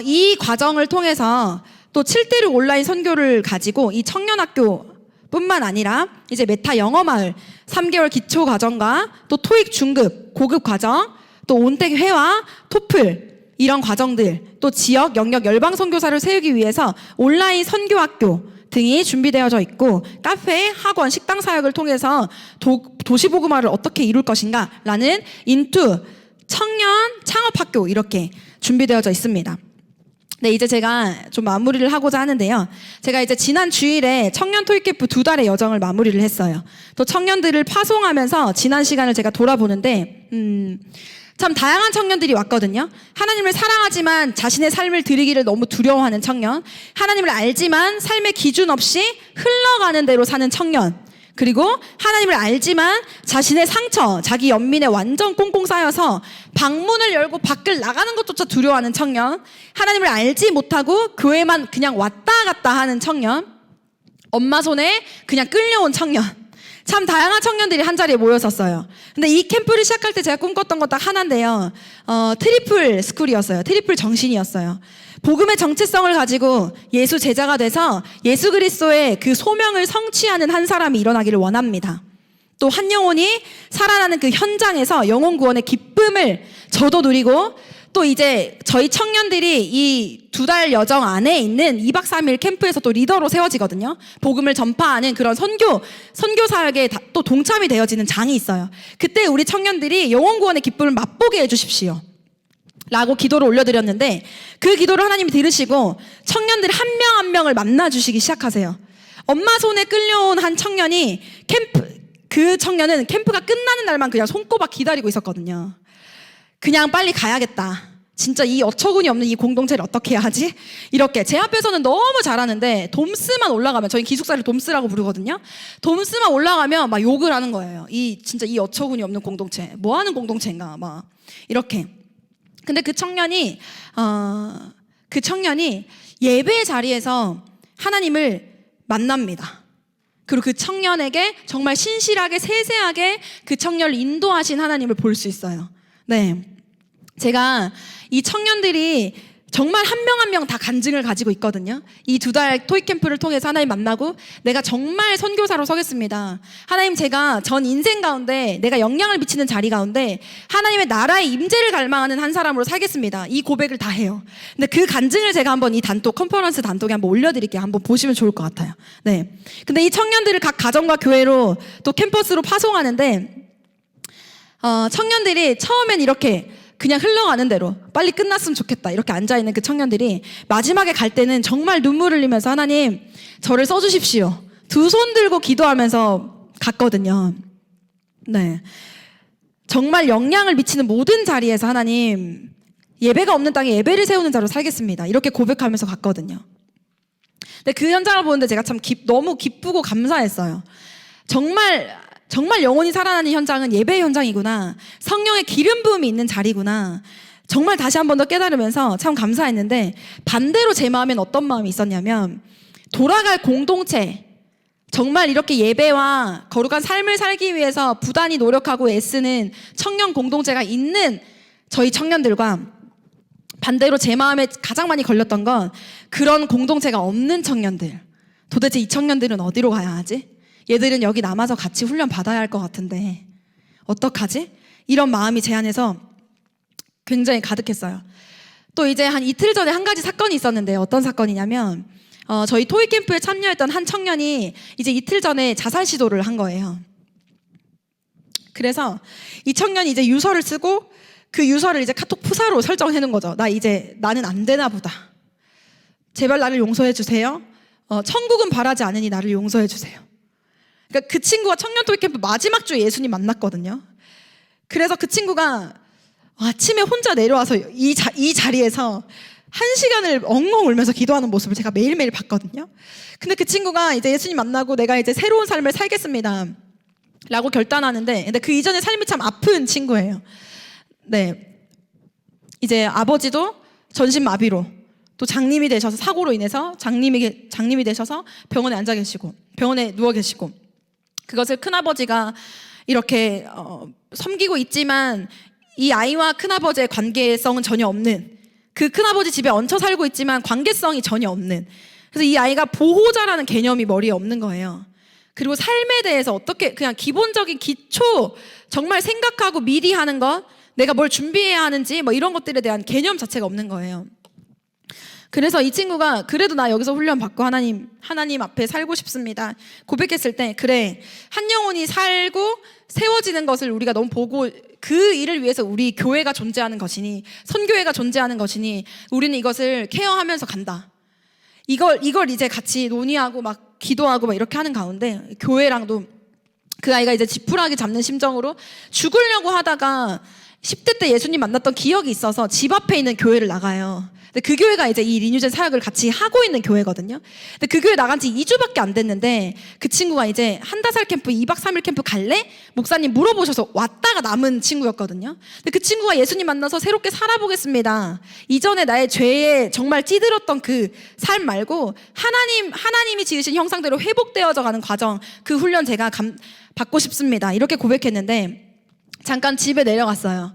이 과정을 통해서 또 7대6 온라인 선교를 가지고 이 청년학교 뿐만 아니라 이제 메타 영어 마을 3개월 기초 과정과 또 토익 중급, 고급 과정, 또 온택 회화, 토플 이런 과정들, 또 지역 영역 열방 선교사를 세우기 위해서 온라인 선교학교 등이 준비되어져 있고 카페, 학원, 식당 사역을 통해서 도시복음화를 어떻게 이룰 것인가라는 인투 청년 창업학교 이렇게 준비되어져 있습니다. 네, 이제 제가 좀 마무리를 하고자 하는데요. 제가 이제 지난 주일에 청년 토익 캠프 2달의 여정을 마무리를 했어요. 또 청년들을 파송하면서 지난 시간을 제가 돌아보는데 참 다양한 청년들이 왔거든요. 하나님을 사랑하지만 자신의 삶을 드리기를 너무 두려워하는 청년, 하나님을 알지만 삶의 기준 없이 흘러가는 대로 사는 청년, 그리고 하나님을 알지만 자신의 상처, 자기 연민에 완전 꽁꽁 쌓여서 방문을 열고 밖을 나가는 것조차 두려워하는 청년, 하나님을 알지 못하고 교회만 그냥 왔다 갔다 하는 청년, 엄마 손에 그냥 끌려온 청년, 참 다양한 청년들이 한자리에 모였었어요. 근데 이 캠프를 시작할 때 제가 꿈꿨던 건 딱 하나인데요. 트리플 스쿨이었어요. 트리플 정신이었어요. 복음의 정체성을 가지고 예수 제자가 돼서 예수 그리스도의 그 소명을 성취하는 한 사람이 일어나기를 원합니다. 또 한 영혼이 살아나는 그 현장에서 영혼 구원의 기쁨을 저도 누리고, 또 이제 저희 청년들이 이 2달 여정 안에 있는 2박 3일 캠프에서 또 리더로 세워지거든요. 복음을 전파하는 그런 선교 사역에 또 동참이 되어지는 장이 있어요. 그때 우리 청년들이 영혼 구원의 기쁨을 맛보게 해주십시오 라고 기도를 올려드렸는데, 그 기도를 하나님이 들으시고 청년들 한 명 한 명을 만나주시기 시작하세요. 엄마 손에 끌려온 한 청년이 그 청년은 캠프가 끝나는 날만 그냥 손꼽아 기다리고 있었거든요. 그냥 빨리 가야겠다. 진짜 이 어처구니 없는 이 공동체를 어떻게 해야 하지? 이렇게 제 앞에서는 너무 잘하는데 돔스만 올라가면, 저희 기숙사를 돔스라고 부르거든요. dom스만 올라가면 막 욕을 하는 거예요. 진짜 이 어처구니 없는 공동체, 뭐 하는 공동체인가 막 이렇게. 근데 그 청년이 예배 자리에서 하나님을 만납니다. 그리고 그 청년에게 정말 신실하게 세세하게 그 청년을 인도하신 하나님을 볼 수 있어요. 네, 제가 이 청년들이 정말 한 명 한 명 다 간증을 가지고 있거든요. 이 2달 토익 캠프를 통해서 하나님 만나고 내가 정말 선교사로 서겠습니다. 하나님, 제가 전 인생 가운데 내가 영향을 미치는 자리 가운데 하나님의 나라의 임재를 갈망하는 한 사람으로 살겠습니다. 이 고백을 다 해요. 근데 그 간증을 제가 한번 이 컨퍼런스 단톡에 한번 올려드릴게요. 한번 보시면 좋을 것 같아요. 네. 근데 이 청년들을 각 가정과 교회로 또 캠퍼스로 파송하는데 청년들이 처음엔 이렇게 그냥 흘러가는 대로 빨리 끝났으면 좋겠다 이렇게 앉아있는 그 청년들이 마지막에 갈 때는 정말 눈물 흘리면서 하나님 저를 써주십시오, 두 손 들고 기도하면서 갔거든요. 네, 정말 영향을 미치는 모든 자리에서 하나님, 예배가 없는 땅에 예배를 세우는 자로 살겠습니다 이렇게 고백하면서 갔거든요. 근데 그 현장을 보는데 제가 참 너무 기쁘고 감사했어요. 정말 영혼이 살아나는 현장은 예배 현장이구나, 성령의 기름 부음이 있는 자리구나, 정말 다시 한 번 더 깨달으면서 참 감사했는데, 반대로 제 마음엔 어떤 마음이 있었냐면, 돌아갈 공동체, 정말 이렇게 예배와 거룩한 삶을 살기 위해서 부단히 노력하고 애쓰는 청년 공동체가 있는 저희 청년들과, 반대로 제 마음에 가장 많이 걸렸던 건 그런 공동체가 없는 청년들. 도대체 이 청년들은 어디로 가야 하지? 얘들은 여기 남아서 같이 훈련 받아야 할 것 같은데 어떡하지? 이런 마음이 제 안에서 굉장히 가득했어요. 또 이제 한 이틀 전에 한 가지 사건이 있었는데, 어떤 사건이냐면 저희 토익 캠프에 참여했던 한 청년이 이제 이틀 전에 자살 시도를 한 거예요. 그래서 이 청년이 이제 유서를 쓰고 그 유서를 이제 카톡 푸사로 설정해 놓은 거죠. 나는 안 되나 보다. 제발 나를 용서해 주세요. 천국은 바라지 않으니 나를 용서해 주세요. 그러니까 그 친구가 청년 토익 캠프 마지막 주에 예수님 만났거든요. 그래서 그 친구가 아침에 혼자 내려와서 이 자리에서 1시간을 엉엉 울면서 기도하는 모습을 제가 매일매일 봤거든요. 근데 그 친구가 이제 예수님 만나고 내가 이제 새로운 삶을 살겠습니다 라고 결단하는데, 근데 그 이전의 삶이 참 아픈 친구예요. 네, 이제 아버지도 전신마비로, 또 장님이 되셔서 사고로 인해서 장님이 되셔서 병원에 앉아 계시고, 병원에 누워 계시고, 그것을 큰아버지가 이렇게 섬기고 있지만 이 아이와 큰아버지의 관계성은 전혀 없는, 그 큰아버지 집에 얹혀 살고 있지만 관계성이 전혀 없는, 그래서 이 아이가 보호자라는 개념이 머리에 없는 거예요. 그리고 삶에 대해서 어떻게, 그냥 기본적인 기초 정말 생각하고 미리 하는 것, 내가 뭘 준비해야 하는지 뭐 이런 것들에 대한 개념 자체가 없는 거예요. 그래서 이 친구가 그래도 나 여기서 훈련 받고 하나님 앞에 살고 싶습니다 고백했을 때, 그래, 한 영혼이 살고 세워지는 것을 우리가 너무 보고 그 일을 위해서 우리 교회가 존재하는 것이니, 선교회가 존재하는 것이니 우리는 이것을 케어하면서 간다. 이걸 이제 같이 논의하고 막 기도하고 막 이렇게 하는 가운데, 교회랑도 그 아이가 이제 지푸라기 잡는 심정으로 죽으려고 하다가 10대 때 예수님 만났던 기억이 있어서 집 앞에 있는 교회를 나가요. 근데 그 교회가 이제 이 리뉴젠 사역을 같이 하고 있는 교회거든요. 근데 그 교회 나간 지 2주밖에 안 됐는데 그 친구가 이제 한다살 캠프 2박 3일 캠프 갈래? 목사님 물어보셔서 왔다가 남은 친구였거든요. 근데 그 친구가 예수님 만나서 새롭게 살아보겠습니다. 이전에 나의 죄에 정말 찌들었던 그 삶 말고 하나님이 지으신 형상대로 회복되어져 가는 과정, 그 훈련 제가 받고 싶습니다. 이렇게 고백했는데 잠깐 집에 내려갔어요.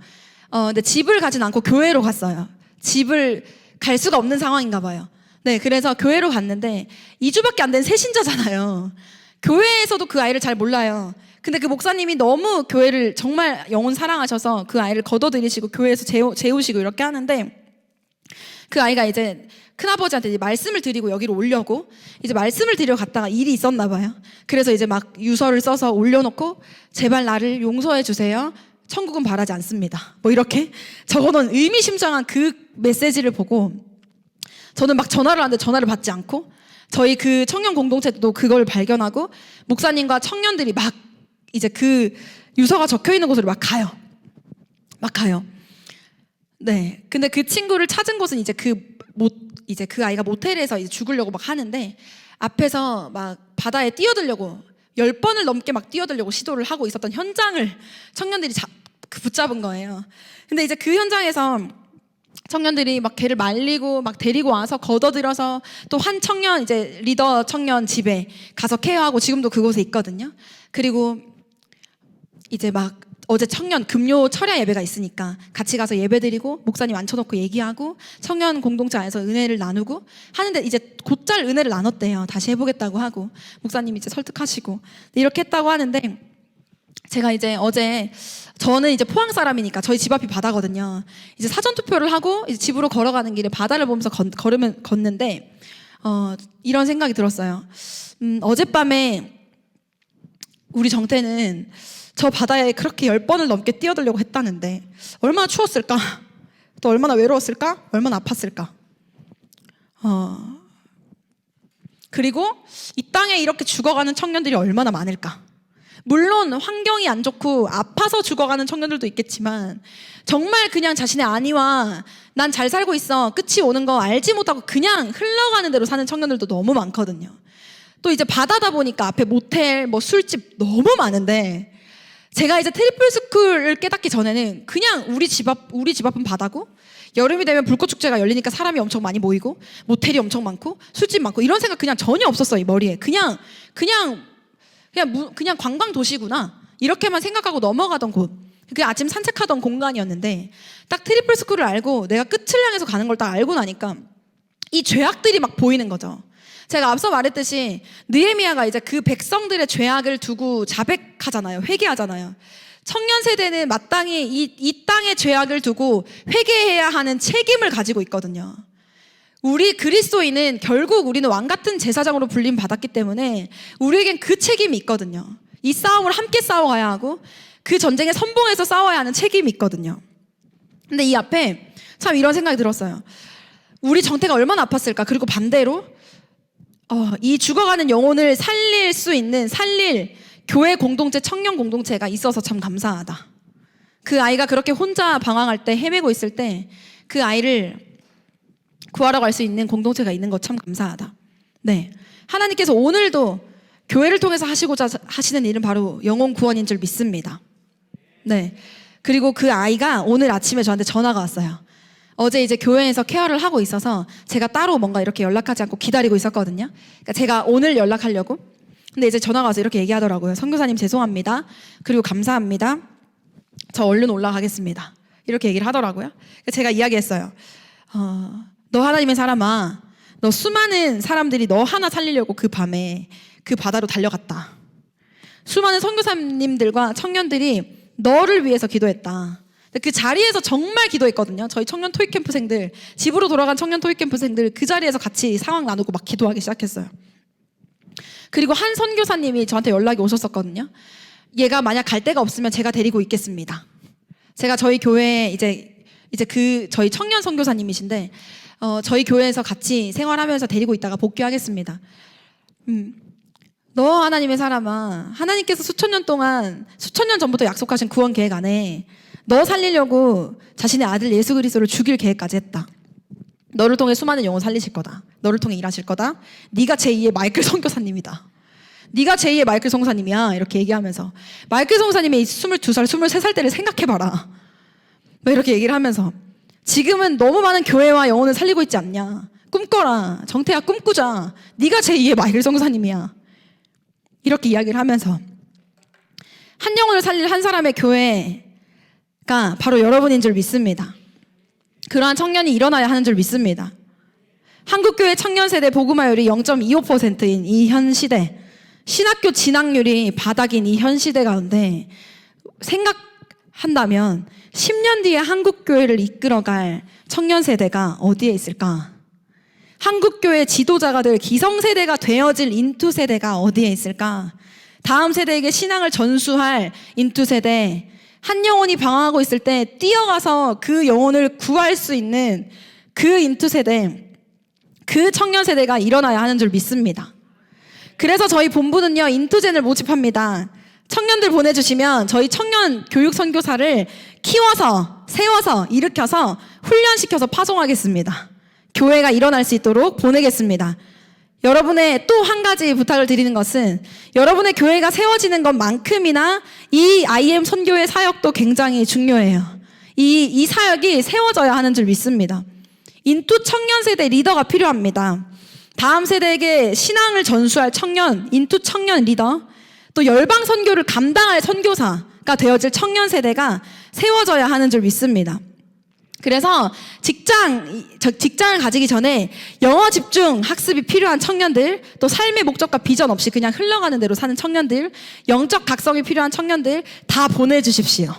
근데 집을 가진 않고 교회로 갔어요. 집을 갈 수가 없는 상황인가 봐요. 네, 그래서 교회로 갔는데 2주밖에 안 된 새신자잖아요. 교회에서도 그 아이를 잘 몰라요. 근데 그 목사님이 너무 교회를 정말 영혼 사랑하셔서 그 아이를 걷어들이시고 교회에서 재우시고 이렇게 하는데, 그 아이가 이제 큰아버지한테 이제 말씀을 드리고 여기로 오려고 이제 말씀을 드리러 갔다가 일이 있었나 봐요. 그래서 이제 막 유서를 써서 올려놓고 제발 나를 용서해 주세요. 천국은 바라지 않습니다. 뭐 이렇게 적어놓은 의미심장한 그 메시지를 보고 저는 막 전화를 하는데 전화를 받지 않고, 저희 그 청년 공동체도 그걸 발견하고 목사님과 청년들이 막 이제 그 유서가 적혀 있는 곳으로 막 가요. 네. 근데 그 친구를 찾은 곳은 이제 그 아이가 모텔에서 이제 죽으려고 막 하는데 앞에서 막 바다에 뛰어들려고 10번을 넘게 막 뛰어들려고 시도를 하고 있었던 현장을 청년들이 붙잡은 거예요. 근데 이제 그 현장에서 청년들이 막 걔를 말리고 막 데리고 와서 걷어들여서 또 한 청년, 이제 리더 청년 집에 가서 케어하고 지금도 그곳에 있거든요. 그리고 이제 막 어제 청년 금요 철야 예배가 있으니까 같이 가서 예배드리고 목사님 앉혀놓고 얘기하고 청년 공동체 안에서 은혜를 나누고 하는데 이제 곧잘 은혜를 나눴대요. 다시 해보겠다고 하고 목사님이 이제 설득하시고 이렇게 했다고 하는데, 제가 이제 어제, 저는 이제 포항 사람이니까 저희 집 앞이 바다거든요. 이제 사전 투표를 하고 이제 집으로 걸어가는 길에 바다를 보면서 걷는데 이런 생각이 들었어요. 어젯밤에 우리 정태는 저 바다에 그렇게 10번을 넘게 뛰어들려고 했다는데 얼마나 추웠을까? 또 얼마나 외로웠을까? 얼마나 아팠을까? 그리고 이 땅에 이렇게 죽어가는 청년들이 얼마나 많을까? 물론 환경이 안 좋고 아파서 죽어가는 청년들도 있겠지만 정말 그냥 자신의 안위와 난 잘 살고 있어, 끝이 오는 거 알지 못하고 그냥 흘러가는 대로 사는 청년들도 너무 많거든요. 또 이제 바다다 보니까 앞에 모텔, 뭐 술집 너무 많은데, 제가 이제 트리플 스쿨을 깨닫기 전에는 그냥 우리 집 앞은 바다고, 여름이 되면 불꽃축제가 열리니까 사람이 엄청 많이 모이고 모텔이 엄청 많고 술집 많고 이런 생각 그냥 전혀 없었어. 이 머리에 그냥 관광 도시구나 이렇게만 생각하고 넘어가던 곳, 그게 아침 산책하던 공간이었는데 딱 트리플 스쿨을 알고 내가 끝을 향해서 가는 걸 딱 알고 나니까 이 죄악들이 막 보이는 거죠. 제가 앞서 말했듯이 느헤미야가 이제 그 백성들의 죄악을 두고 자백하잖아요. 회개하잖아요. 청년 세대는 마땅히 이 땅의 죄악을 두고 회개해야 하는 책임을 가지고 있거든요. 우리 그리스도인은 결국 우리는 왕 같은 제사장으로 불림 받았기 때문에 우리에겐 그 책임이 있거든요. 이 싸움을 함께 싸워가야 하고 그 전쟁에 선봉해서 싸워야 하는 책임이 있거든요. 근데 이 앞에 참 이런 생각이 들었어요. 우리 정태가 얼마나 아팠을까? 그리고 반대로 이 죽어가는 영혼을 살릴 교회 공동체, 청년 공동체가 있어서 참 감사하다. 그 아이가 그렇게 혼자 방황할 때, 헤매고 있을 때 그 아이를 구하러 갈 수 있는 공동체가 있는 것 참 감사하다. 네, 하나님께서 오늘도 교회를 통해서 하시고자 하시는 일은 바로 영혼 구원인 줄 믿습니다. 네, 그리고 그 아이가 오늘 아침에 저한테 전화가 왔어요. 어제 이제 교회에서 케어를 하고 있어서 제가 따로 뭔가 이렇게 연락하지 않고 기다리고 있었거든요. 그러니까 제가 오늘 연락하려고. 근데 이제 전화가 와서 이렇게 얘기하더라고요. 선교사님 죄송합니다. 그리고 감사합니다. 저 얼른 올라가겠습니다. 이렇게 얘기를 하더라고요. 그러니까 제가 이야기했어요. 너 하나님의 사람아, 너 수많은 사람들이 너 하나 살리려고 그 밤에 그 바다로 달려갔다. 수많은 선교사님들과 청년들이 너를 위해서 기도했다. 그 자리에서 정말 기도했거든요. 저희 청년 토익캠프생들, 집으로 돌아간 청년 토익캠프생들 그 자리에서 같이 상황 나누고 막 기도하기 시작했어요. 그리고 한 선교사님이 저한테 연락이 오셨었거든요. 얘가 만약 갈 데가 없으면 제가 데리고 있겠습니다. 제가 저희 교회 이제 저희 청년 선교사님이신데 저희 교회에서 같이 생활하면서 데리고 있다가 복귀하겠습니다. 너 하나님의 사람아, 하나님께서 수천 년 전부터 약속하신 구원 계획 안에 너 살리려고 자신의 아들 예수 그리스도를 죽일 계획까지 했다. 너를 통해 수많은 영혼 살리실 거다. 너를 통해 일하실 거다. 네가 제2의 마이클 선교사님이다. 네가 제2의 마이클 선교사님이야. 이렇게 얘기하면서 마이클 선교사님의 22살, 23살 때를 생각해봐라. 뭐 이렇게 얘기를 하면서 지금은 너무 많은 교회와 영혼을 살리고 있지 않냐. 꿈꿔라. 정태야 꿈꾸자. 네가 제2의 마이클 선교사님이야. 이렇게 이야기를 하면서 한 영혼을 살릴 한 사람의 교회가 바로 여러분인 줄 믿습니다. 그러한 청년이 일어나야 하는 줄 믿습니다. 한국교회 청년세대 복음화율이 0.25%인 이 현 시대, 신학교 진학률이 바닥인 이 현 시대 가운데 생각한다면 10년 뒤에 한국교회를 이끌어갈 청년세대가 어디에 있을까? 한국교회 지도자가 될 기성세대가 되어질 인투세대가 어디에 있을까? 다음 세대에게 신앙을 전수할 인투세대, 한 영혼이 방황하고 있을 때 뛰어가서 그 영혼을 구할 수 있는 그 인투세대, 그 청년세대가 일어나야 하는 줄 믿습니다. 그래서 저희 본부는요, 인투젠을 모집합니다. 청년들 보내주시면 저희 청년 교육 선교사를 키워서, 세워서, 일으켜서, 훈련시켜서 파송하겠습니다. 교회가 일어날 수 있도록 보내겠습니다. 여러분의 또 한 가지 부탁을 드리는 것은 여러분의 교회가 세워지는 것만큼이나 이 IM 선교의 사역도 굉장히 중요해요. 이 사역이 세워져야 하는 줄 믿습니다. 인투 청년 세대 리더가 필요합니다. 다음 세대에게 신앙을 전수할 청년, 인투 청년 리더, 또 열방 선교를 감당할 선교사가 되어질 청년 세대가 세워져야 하는 줄 믿습니다. 그래서 직장을 가지기 전에 영어 집중 학습이 필요한 청년들, 또 삶의 목적과 비전 없이 그냥 흘러가는 대로 사는 청년들, 영적 각성이 필요한 청년들 다 보내주십시오.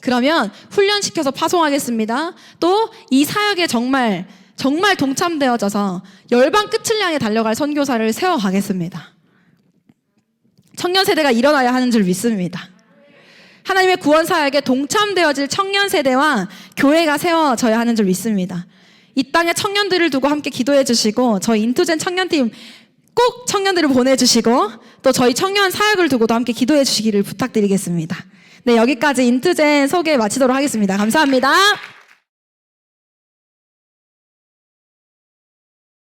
그러면 훈련시켜서 파송하겠습니다. 또 이 사역에 정말 동참되어져서 열방 끝을 향해 달려갈 선교사를 세워가겠습니다. 청년 세대가 일어나야 하는 줄 믿습니다. 하나님의 구원 사역에 동참되어질 청년 세대와 교회가 세워져야 하는 줄 믿습니다. 이 땅에 청년들을 두고 함께 기도해 주시고 저희 인투젠 청년팀 꼭 청년들을 보내주시고 또 저희 청년 사역을 두고도 함께 기도해 주시기를 부탁드리겠습니다. 네, 여기까지 인투젠 소개 마치도록 하겠습니다. 감사합니다.